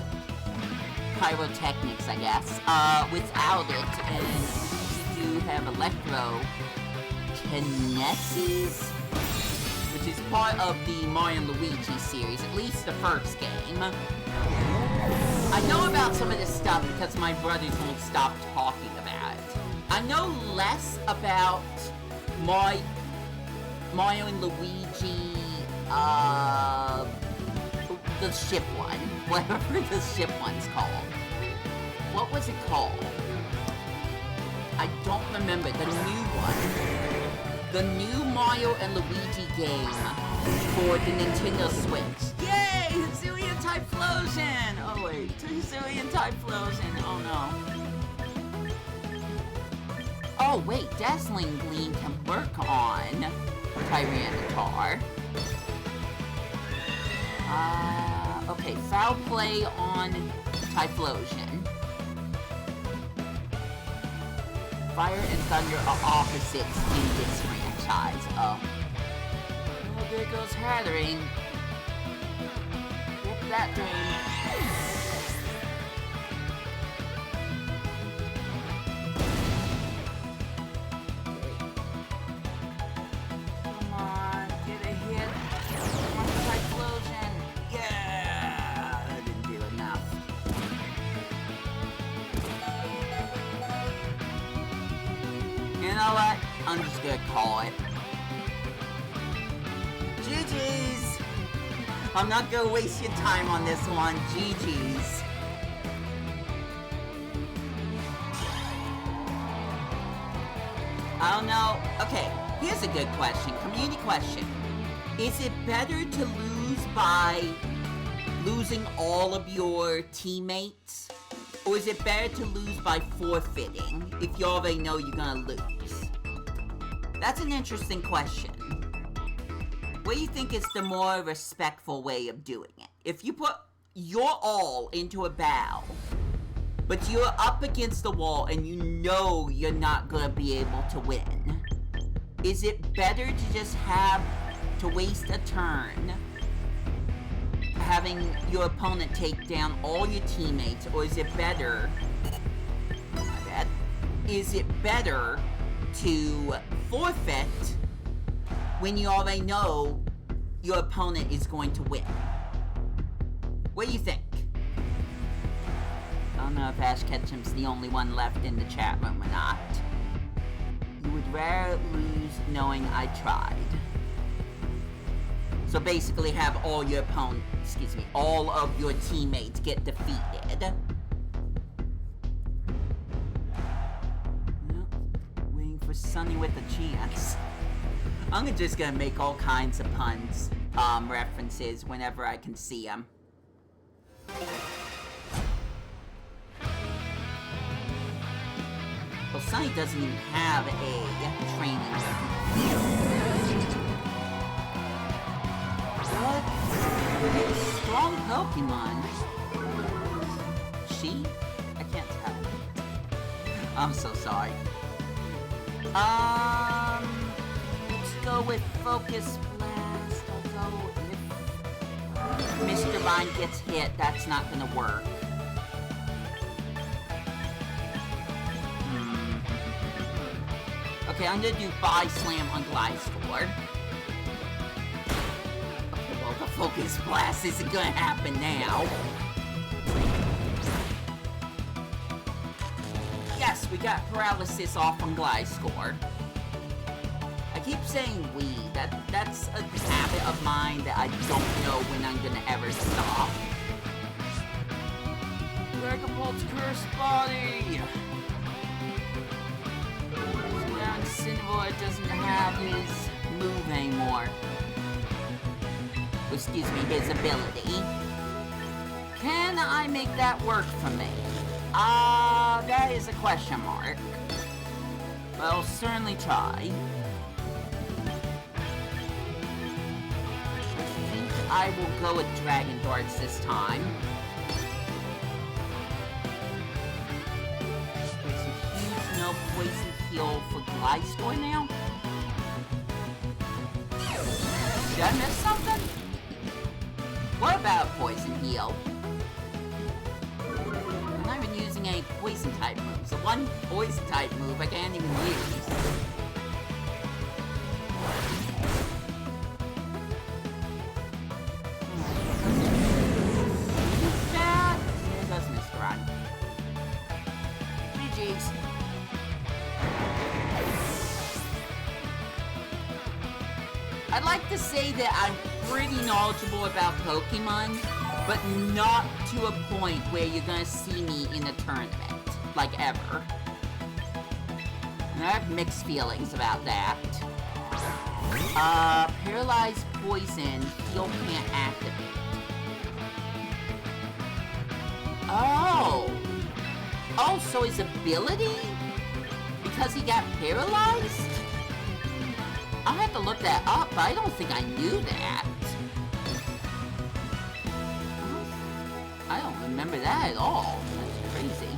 pyrotechnics, I guess, without it. And you do have Electrokinesis, which is part of the Mario and Luigi series, at least the first game. I know about some of this stuff because my brothers won't stop talking about it. I know less about Mario and Luigi, the ship one, whatever the ship one's called. What was it called? I don't remember. The new one. The new Mario and Luigi game for the Nintendo Switch. Yay! Hisuian Typhlosion! Oh wait, Hisuian Typhlosion. Oh no. Oh wait, Dazzling Gleam can work on Tyranitar. Okay, Foul Play on Typhlosion. Fire and Thunder are opposites in this franchise. Oh, there goes Hatterene. Get that dream. Come on, get a hit. Come on, Typhlosion. Yeah, that didn't do enough. You know what? I'm just gonna call it. GG's! I'm not gonna waste your time on this one. GG's. I don't know. Okay, here's a good question. Community question. Is it better to lose by losing all of your teammates? Or is it better to lose by forfeiting if you already know you're gonna lose? That's an interesting question. What do you think is the more respectful way of doing it? If you put your all into a battle, but you're up against the wall and you know you're not gonna be able to win, is it better to just have to waste a turn, having your opponent take down all your teammates, or is it better... My bad. Is it better to forfeit when you already know your opponent is going to win? What do you think? I don't know if Ash Ketchum's the only one left in the chat room or not. You would rather lose knowing I tried. So basically have all your opponent, all of your teammates get defeated. Well, waiting for Sunny with a chance. I'm just gonna make all kinds of puns, references whenever I can see them. Well, Sunny doesn't even have a training. What? Strong Pokemon. She? I can't tell. I'm so sorry. Let's go with Focus Blast. Although if Mr. Rime gets hit, that's not gonna work. Okay, I'm gonna do Body Slam on Gliscor. Okay, well, the Focus Blast isn't gonna happen now. Yes, we got paralysis off on Gliscor. I keep saying we. That's a habit of mine that I don't know when I'm gonna ever stop. Dragapult's Cursed Body! Simisear doesn't have his move anymore. Excuse me, his ability. Can I make that work for me? That is a question mark. But I'll certainly try. I think I will go with Dragon Darts this time. There's a huge no poison heal for Gliscor now? Did I miss something? What about poison heal? I'm not even using any poison type moves. The one poison type move I can't even use. Bad? There goes Mr. Rime. GG's. I'd like to say that I'm pretty knowledgeable about Pokemon, but not to a point where you're gonna see me in a tournament, like ever. And I have mixed feelings about that. Paralyzed Poison, heal can't activate. Oh! Oh, so his ability? Because he got paralyzed? I'll have to look that up, but I don't think I knew that. I don't remember that at all. That's crazy.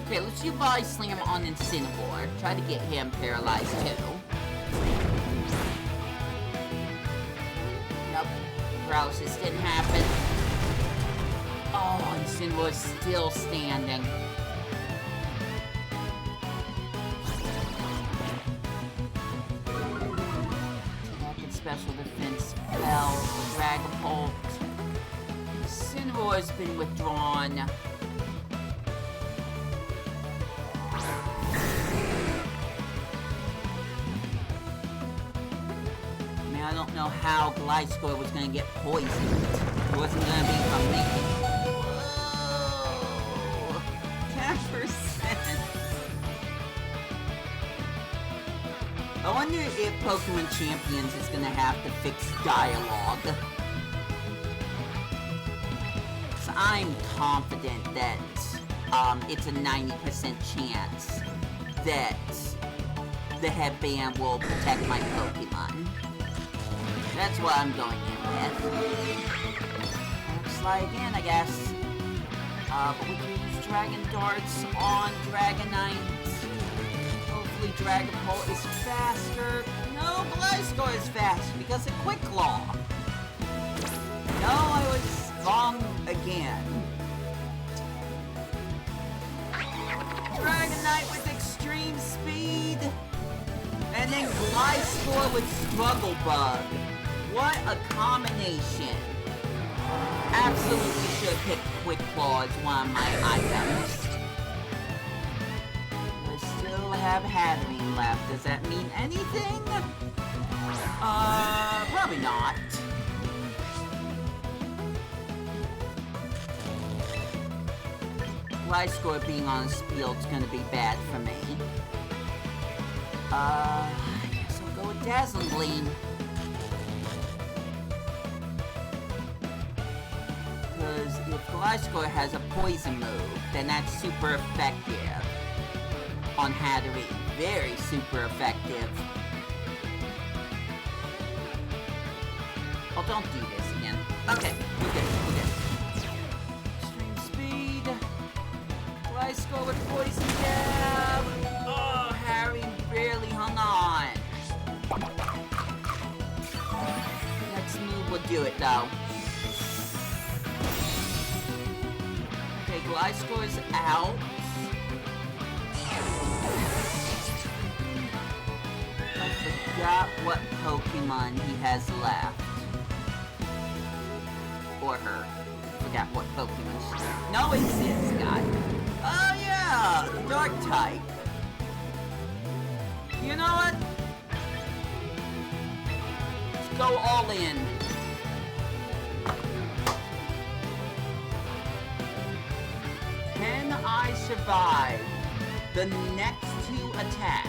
Okay, let's do Body Slam on Incineroar. Try to get him paralyzed too. Nope. Paralysis didn't happen. Oh, Incineroar's still standing. Special defense fell. Dragapult. Incineroar's been withdrawn. I mean, I don't know how Gliscor was gonna get poisoned. It wasn't gonna be from me. Whoa! 10%. I wonder if Pokemon Champions is gonna have to fix dialogue. So I'm confident that it's a 90% chance that the headband will protect my Pokemon. That's what I'm going in with. Slide again, I guess. But we can use Dragon Darts on Dragonite. Hopefully Dragapult is faster. No, Gliscor is faster because of Quick Claw. No, I was wrong again. Dragonite with extreme speed. And then Gliscor with Struggle Bug. What a combination. Absolutely should have picked Quick Claw as one of my items. I still have Hatterene left. Does that mean anything? Probably not. Gliscor being on Spiel is gonna be bad for me. I guess I'll go with Dazzling Gleam. Because if Gliscor has a poison move, then that's super effective on Hatterene. Very super effective. Oh, don't do this again. Okay, we're good, we're good. Extreme speed. Gliscor with poison jab. Oh, Harry barely hung on. Next move will do it though. Okay, Gliscor's out. I forgot what Pokemon he has left. Or her. Forgot what Pokemon she... No, it's this guy. Oh yeah! Dark type. You know what? Let's go all in. Can I survive the next two attacks?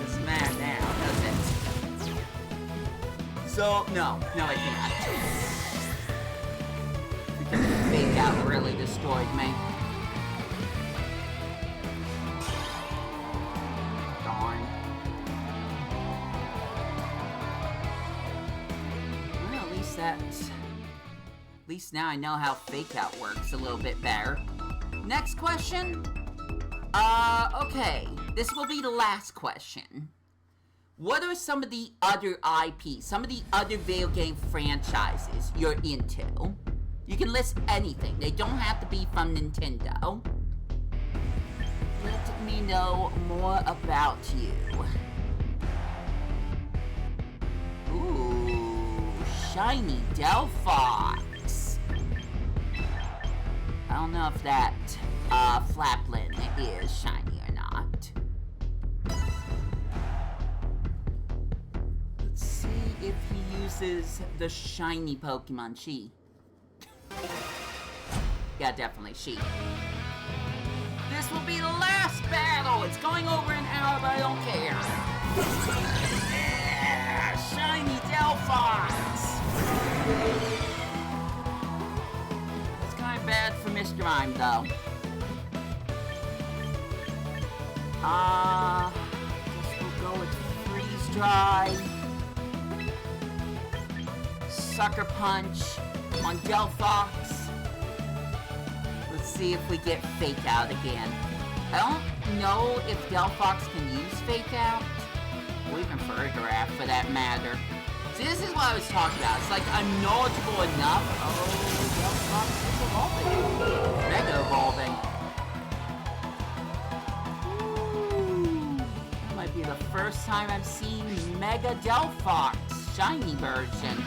It's mad now, doesn't it? So, no, I can't. Because the fake out really destroyed me. Darn. Well, at least that's... At least now I know how fake out works a little bit better. Next question? Okay. This will be the last question. What are some of the other IPs, some of the other video game franchises you're into? You can list anything. They don't have to be from Nintendo. Let me know more about you. Ooh, shiny Delphox. I don't know if that Flaplin is shiny or not. Let's see if he uses the shiny Pokemon She. Yeah, definitely she. This will be the last battle! It's going over an hour, but I don't care. Yeah, shiny Delphox! It's kind of bad for Mr. Rime, though. Guess we'll go with Freeze Dry. Sucker Punch on Delphox. Let's see if we get Fake Out again. I don't know if Delphox can use Fake Out, or even Ferrograph for that matter. See, this is what I was talking about. It's like I'm knowledgeable enough. Oh, Delphox is evolving. Mega evolving. Ooh, that might be the first time I've seen Mega Delphox shiny version.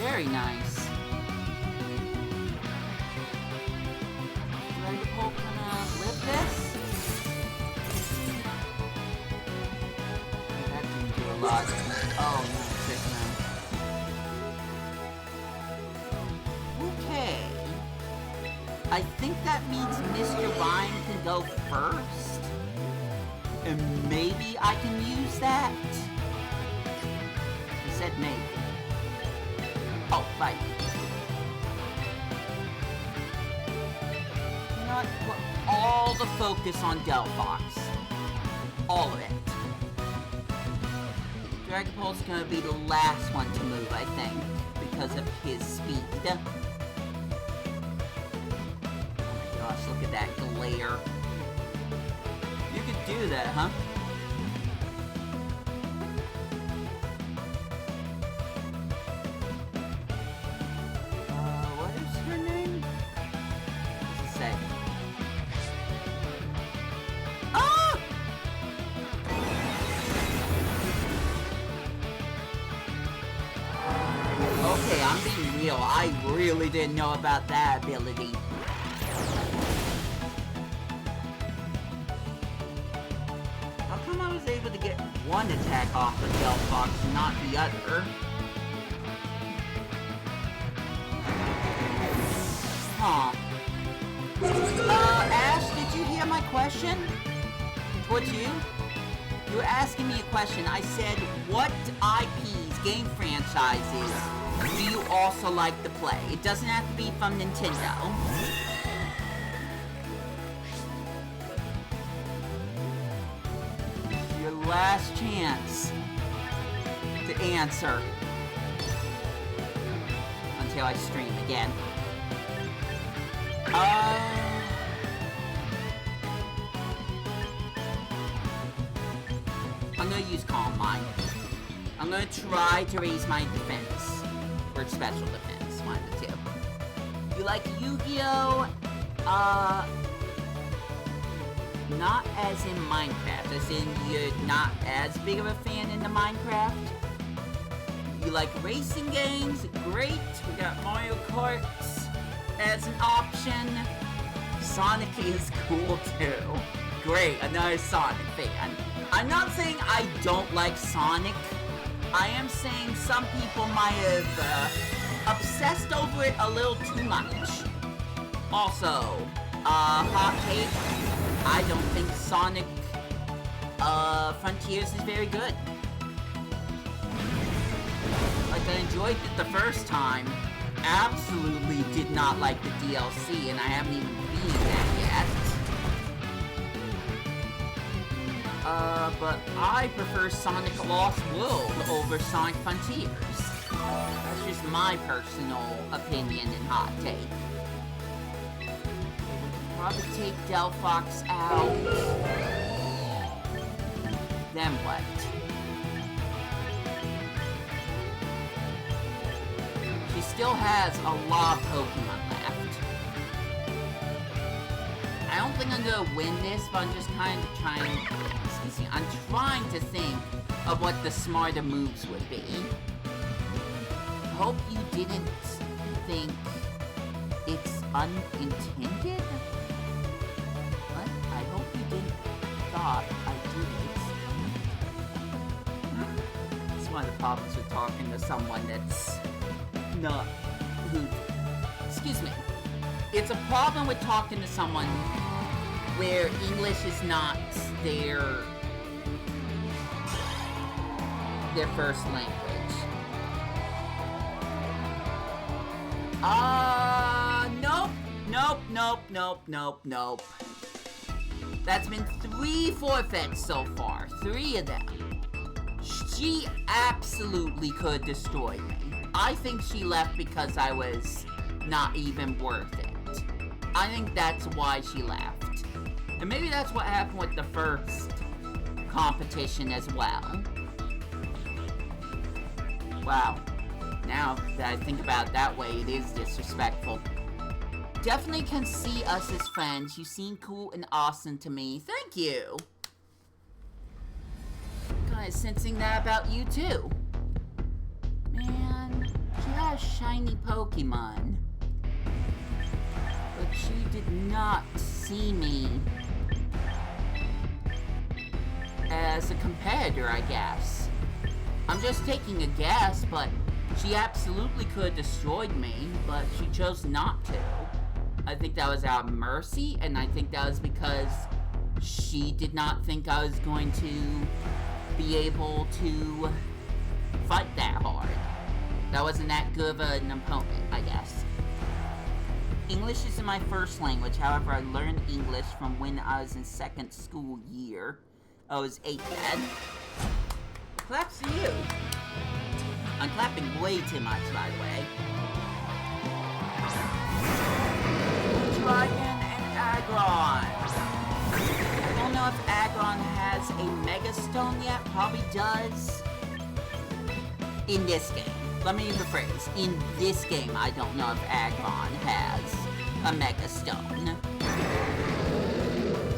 Very nice. Dragapult gonna live this? That didn't do a lot. Oh, no, okay. I think that means Mr. Rime can go first. And maybe I can use that? He said maybe. Oh, right. You know what? Put all the focus on Delphox. All of it. Dragapult's gonna be the last one to move, I think, because of his speed. Oh my gosh, look at that glare. You could do that, huh? really didn't know about that ability. How come I was able to get one attack off of Delphox and not the other? Huh. Ash, did you hear my question? Towards you? You were asking me a question. I said, what IPs, game franchises, do you also like to play? It doesn't have to be from Nintendo. Your last chance to answer. Until I stream again. I'm gonna use Calm Mind. I'm gonna try to raise my defense. Or special defense, one of the two. You like Yu-Gi-Oh? Not as in Minecraft, as in you're not as big of a fan into Minecraft. You like racing games? Great. We got Mario Kart as an option. Sonic is cool too. Great, another Sonic fan. I'm not saying I don't like Sonic. I am saying some people might have obsessed over it a little too much. Also, hot take, I don't think Sonic Frontiers is very good. Like, I enjoyed it the first time. Absolutely did not like the DLC, and I haven't even beaten that yet. But I prefer Sonic Lost World over Sonic Frontiers. That's just my personal opinion and hot take. Probably take Delphox out. Then what? She still has a lot of Pokemon left. I don't think I'm gonna win this, but I'm just kind of trying... Excuse me, I'm trying to think of what the smarter moves would be. I hope you didn't think it's unintended? What? I hope you didn't thought I did it. That's one of the problems with talking to someone that's not who... Excuse me. It's a problem with talking to someone where English is not their first language. Nope. That's been 3 forfeits so far. 3 of them. She absolutely could destroy me. I think she left because I was not even worth it. I think that's why she left. And maybe that's what happened with the first competition as well. Wow. Now that I think about it that way, it is disrespectful. Definitely can see us as friends. You seem cool and awesome to me. Thank you. Kind of sensing that about you too. Man, she has shiny Pokemon. But she did not see me as a competitor, I guess. I'm just taking a guess, but she absolutely could have destroyed me, but she chose not to. I think that was out of mercy, and I think that was because she did not think I was going to be able to fight that hard. That wasn't that good of an opponent, I guess. English isn't my first language, however, I learned English from when I was in 2nd school year. I was 8 then. Claps to you. I'm clapping way too much, by the way. Dragon and Aggron. I don't know if Aggron has a Mega Stone yet. Probably does. In this game. Let me rephrase. In this game, I don't know if Aggron has a Mega Stone.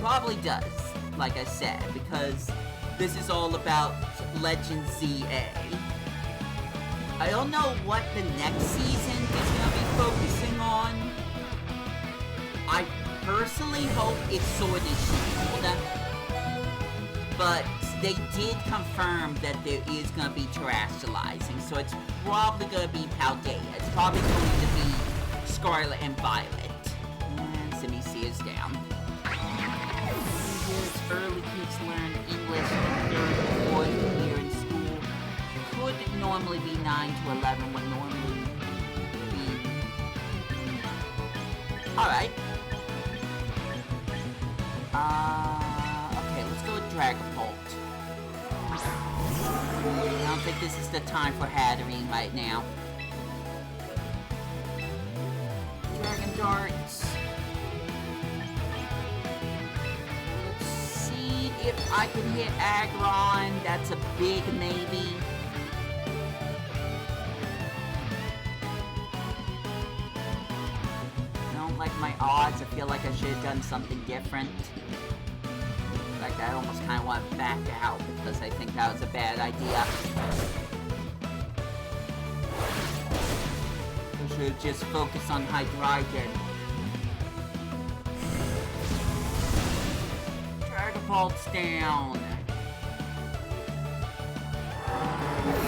Probably does, like I said, because this is all about Legend ZA. I don't know what the next season is going to be focusing on. I personally hope it's Sword and Shield, but they did confirm that there is going to be terrestrializing, so it's probably going to be Paldea. It's probably going to be Scarlet and Violet. And Simisear's down. Years early kids learn English in 3rd or 4th year in school. Could normally be 9 to 11, would normally be... Alright. Okay, let's go with Dragapult. I don't think this is the time for Hatterene right now. Dragon Darts. Let's see if I can hit Aggron. That's a big maybe. I don't like my odds. I feel like I should have done something different. In fact, I almost kind of want to back out because I think that was a bad idea. I should have just focused on Hydreigon. Dragapult's down.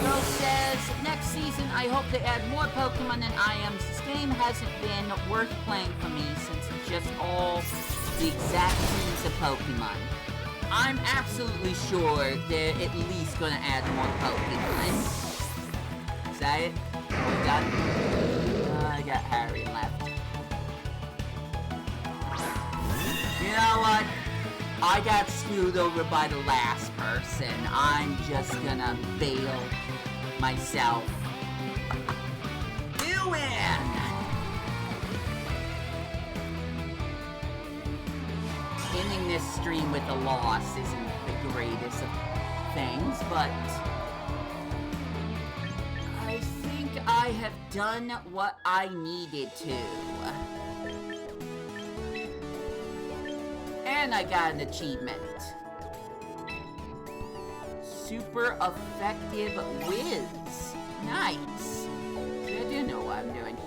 Will says, next season I hope they add more Pokemon than IMs. This game hasn't been worth playing for me since it's just all the exact teams of Pokemon. I'm absolutely sure they're at least gonna add more Pokemon. Is that it? We're done? I got Harry left. You know what? I got screwed over by the last person. I'm just gonna bail myself. You win! Ending this stream with a loss isn't the greatest of things, but I think I have done what I needed to. And I got an achievement. Super effective whiz. Nice. See, I do know what I'm doing.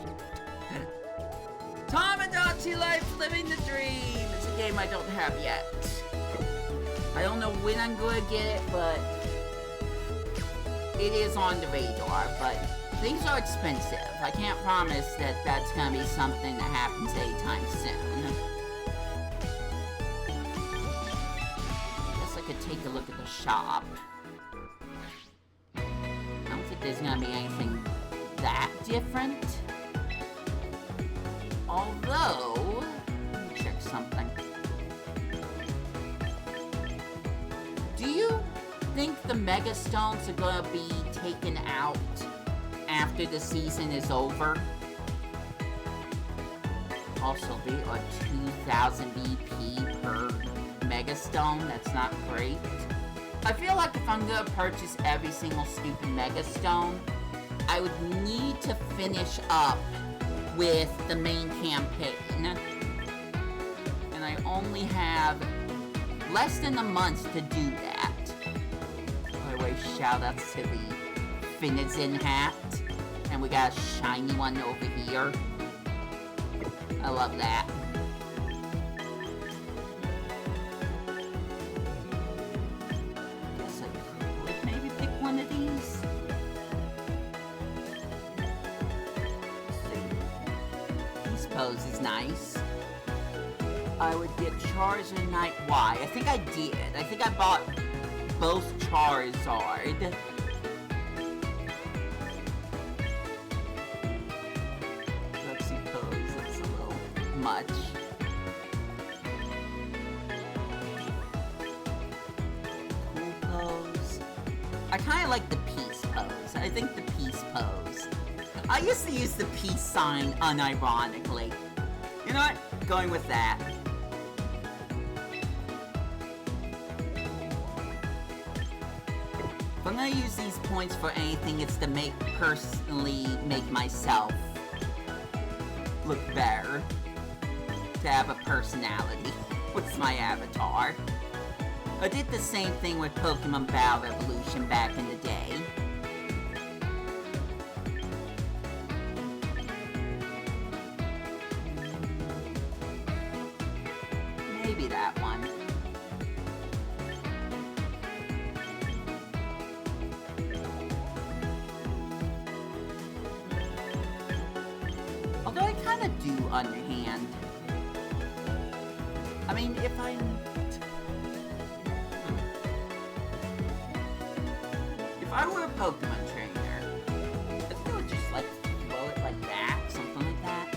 Tamagotchi Life Living the Dream. It's a game I don't have yet. I don't know when I'm going to get it, but it is on the radar. But things are expensive. I can't promise that that's going to be something that happens anytime soon. Guess I could take a look at the shop. I don't think there's going to be anything that different. Although, let me check something. Do you think the Mega Stones are going to be taken out after the season is over? Also, they are 2,000 BP per Mega Stone. That's not great. I feel like if I'm going to purchase every single stupid Mega Stone, I would need to finish up with the main campaign, and I only have less than a month to do that. By the way, shoutouts to the Finizen hat, and we got a shiny one over here. I love that. Guess I could maybe pick one of these. Pose is nice. I would get Charizard Night Y. I think I did. I think I bought both Charizard. Lexi Pose, that's a little much. Cool Pose. I kind of like the Peace Pose. I think the Peace Pose. I used to use the peace sign unironically. You know what? Going with that. If I'm gonna use these points for anything, it's to personally make myself look better. To have a personality with my avatar. I did the same thing with Pokemon Battle Revolution back in the day. Maybe that one. Although I kind of do underhand. I mean, if I were a Pokemon trainer, I think I would just like throw it like that, something like that.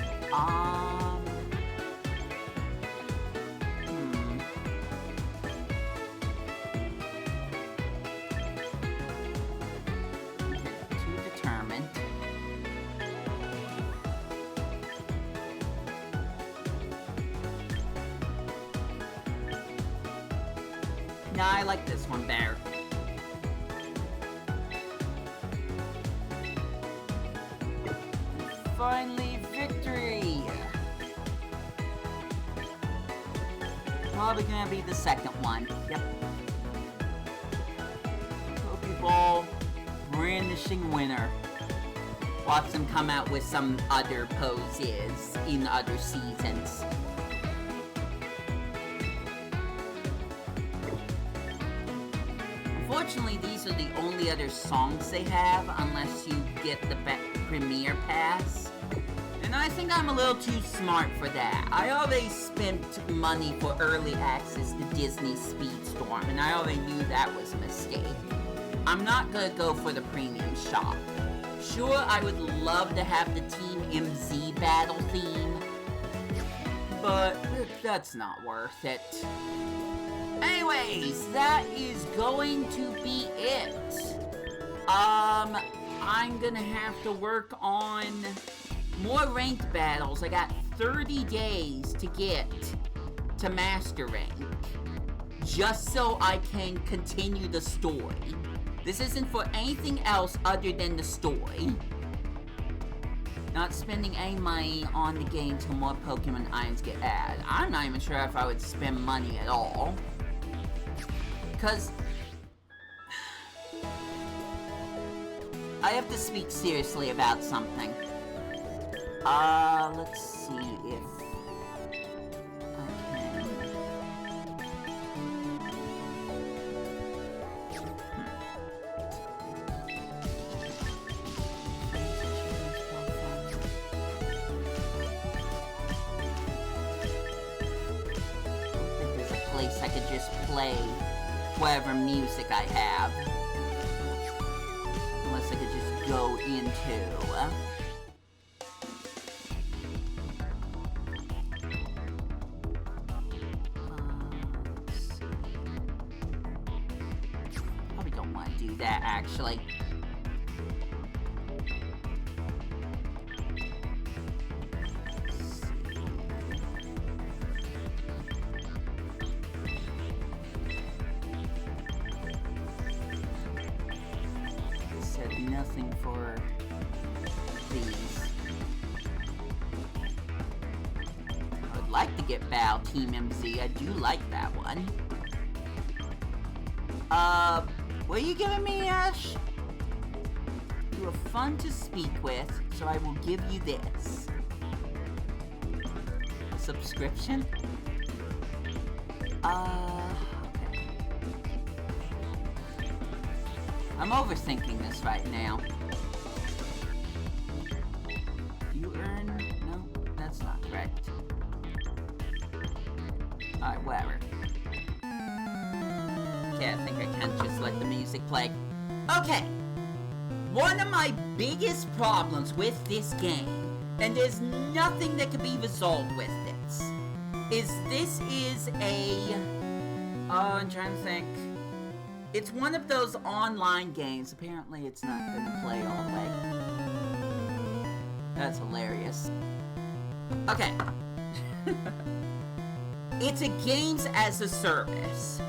Too determined. Nah, I like this one better. Finally, victory! Probably gonna be the second one. Yep. Pokeball brandishing winner. Watch them come out with some other poses in other seasons. Unfortunately, these are the only other songs they have, unless you get the Premier Pass. And I think I'm a little too smart for that. I already spent money for early access to Disney Speedstorm, and I already knew that was a mistake. I'm not gonna go for the premium shop. Sure, I would love to have the Team MZ battle theme, but that's not worth it. Anyways, that is going to be it. I'm gonna have to work on more ranked battles. I got 30 days to get to Master Rank, just so I can continue the story. This isn't for anything else other than the story. Not spending any money on the game till more Pokemon items get added. I'm not even sure if I would spend money at all. Because I have to speak seriously about something. Let's see if I can. There's a place I could just play whatever music I have. Unless I could just go into. Probably don't want to do that, actually. Nothing for these. I would like to get Battle Team MZ. I do like that one. What are you giving me, Ash? You are fun to speak with, so I will give you this. A subscription? I'm overthinking this right now. You earn? No, that's not correct. Alright, whatever. Okay, I think I can just let the music play. Okay! One of my biggest problems with this game, and there's nothing that can be resolved with this is a... I'm trying to think. It's one of those online games. Apparently it's not gonna play all the way. That's hilarious. Okay. It's a games as a service.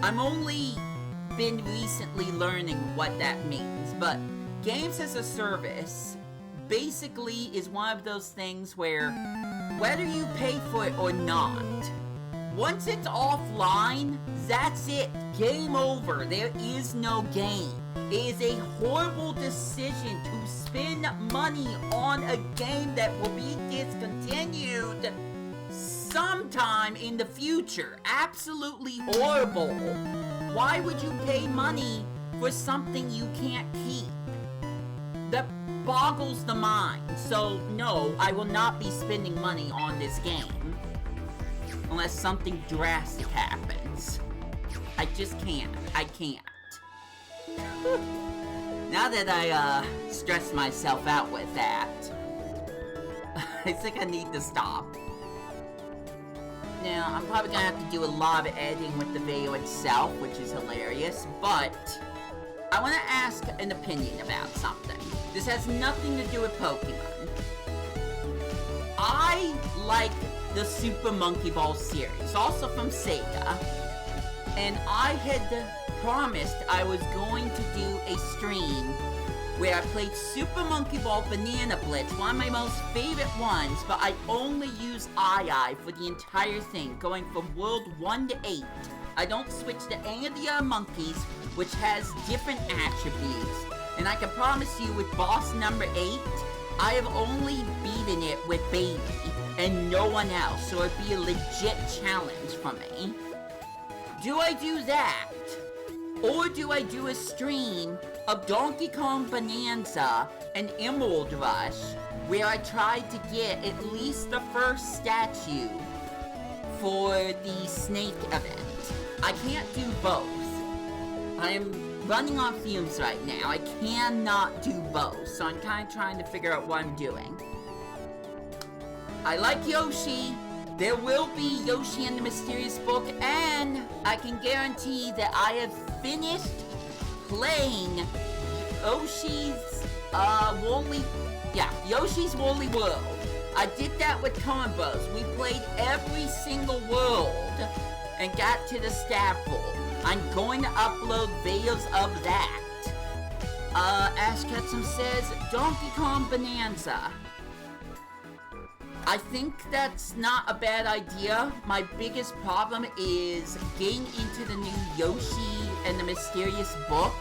I'm only been recently learning what that means, but games as a service basically is one of those things where whether you pay for it or not, once it's offline, that's it. Game over. There is no game. It is a horrible decision to spend money on a game that will be discontinued sometime sometime in the future. Absolutely horrible. Why would you pay money for something you can't keep? That boggles the mind. So no, I will not be spending money on this game unless something drastic happens. I just can't. I can't. Now that I stressed myself out with that, I think I need to stop. Now, I'm probably gonna have to do a lot of editing with the video itself, which is hilarious, but I want to ask an opinion about something. This has nothing to do with Pokemon. I like the Super Monkey Ball series, also from Sega, and I had promised I was going to do a stream where I played Super Monkey Ball Banana Blitz, one of my most favorite ones, but I only use II for the entire thing, going from World 1 to 8. I don't switch to any of the other monkeys, which has different attributes, and I can promise you with boss number 8, I have only beaten it with Baby, and no one else, so it'd be a legit challenge for me. Do I do that? Or do I do a stream of Donkey Kong Bonanza and Emerald Rush, where I tried to get at least the first statue for the Snake event? I can't do both. I'm running on fumes right now. I cannot do both, so I'm kind of trying to figure out what I'm doing. I like Yoshi. There will be Yoshi and the Mysterious Book, and I can guarantee that I have finished playing Yoshi's Yoshi's Woolly World. I did that with Combos. We played every single world and got to the staff pool. I'm going to upload videos of that. Ash Ketchum says, Donkey Kong Bonanza. I think that's not a bad idea. My biggest problem is getting into the new Yoshi and the Mysterious Book.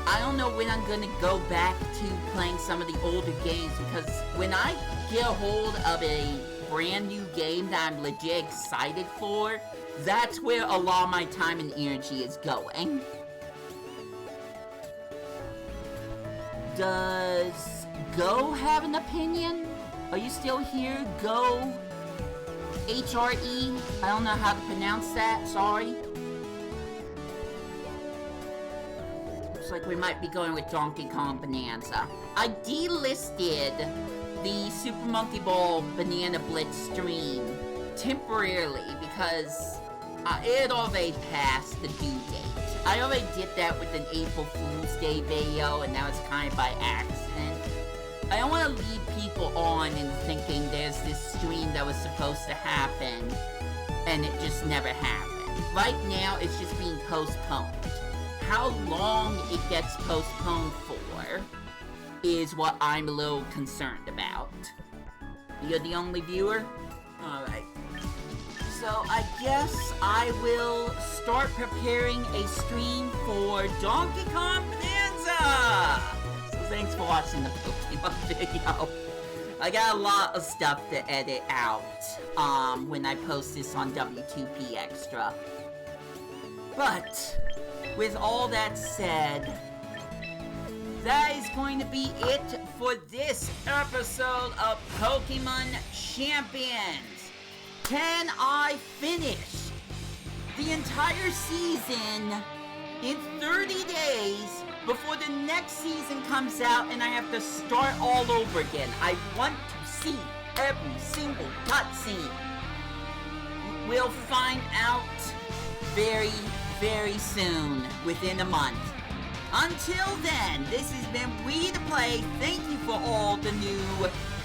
I don't know when I'm gonna go back to playing some of the older games, because when I get a hold of a brand new game that I'm legit excited for, that's where a lot of my time and energy is going. Does Go have an opinion? Are you still here? Go HRE? I don't know how to pronounce that, sorry. Looks like we might be going with Donkey Kong Bonanza. I delisted the Super Monkey Ball Banana Blitz stream temporarily because it already passed the due date. I already did that with an April Fool's Day video, and that was kind of by accident. I don't want to lead people on in thinking there's this stream that was supposed to happen, and it just never happened. Right now, it's just being postponed. How long it gets postponed for is what I'm a little concerned about. You're the only viewer? Alright. So I guess I will start preparing a stream for Donkey Kong Bonanza! So thanks for watching the POKeMON video. I got a lot of stuff to edit out when I post this on W2P Extra. But with all that said, that is going to be it for this episode of POKeMON Champions. Can I finish the entire season in 30 days before the next season comes out and I have to start all over again? I want to see every single cutscene. We'll find out very, very soon, within a month. Until then, this has been We The Play. Thank you for all the new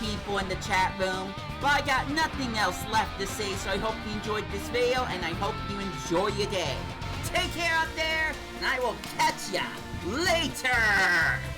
people in the chat room. But I got nothing else left to say, so I hope you enjoyed this video, and I hope you enjoy your day. Take care out there, and I will catch ya later!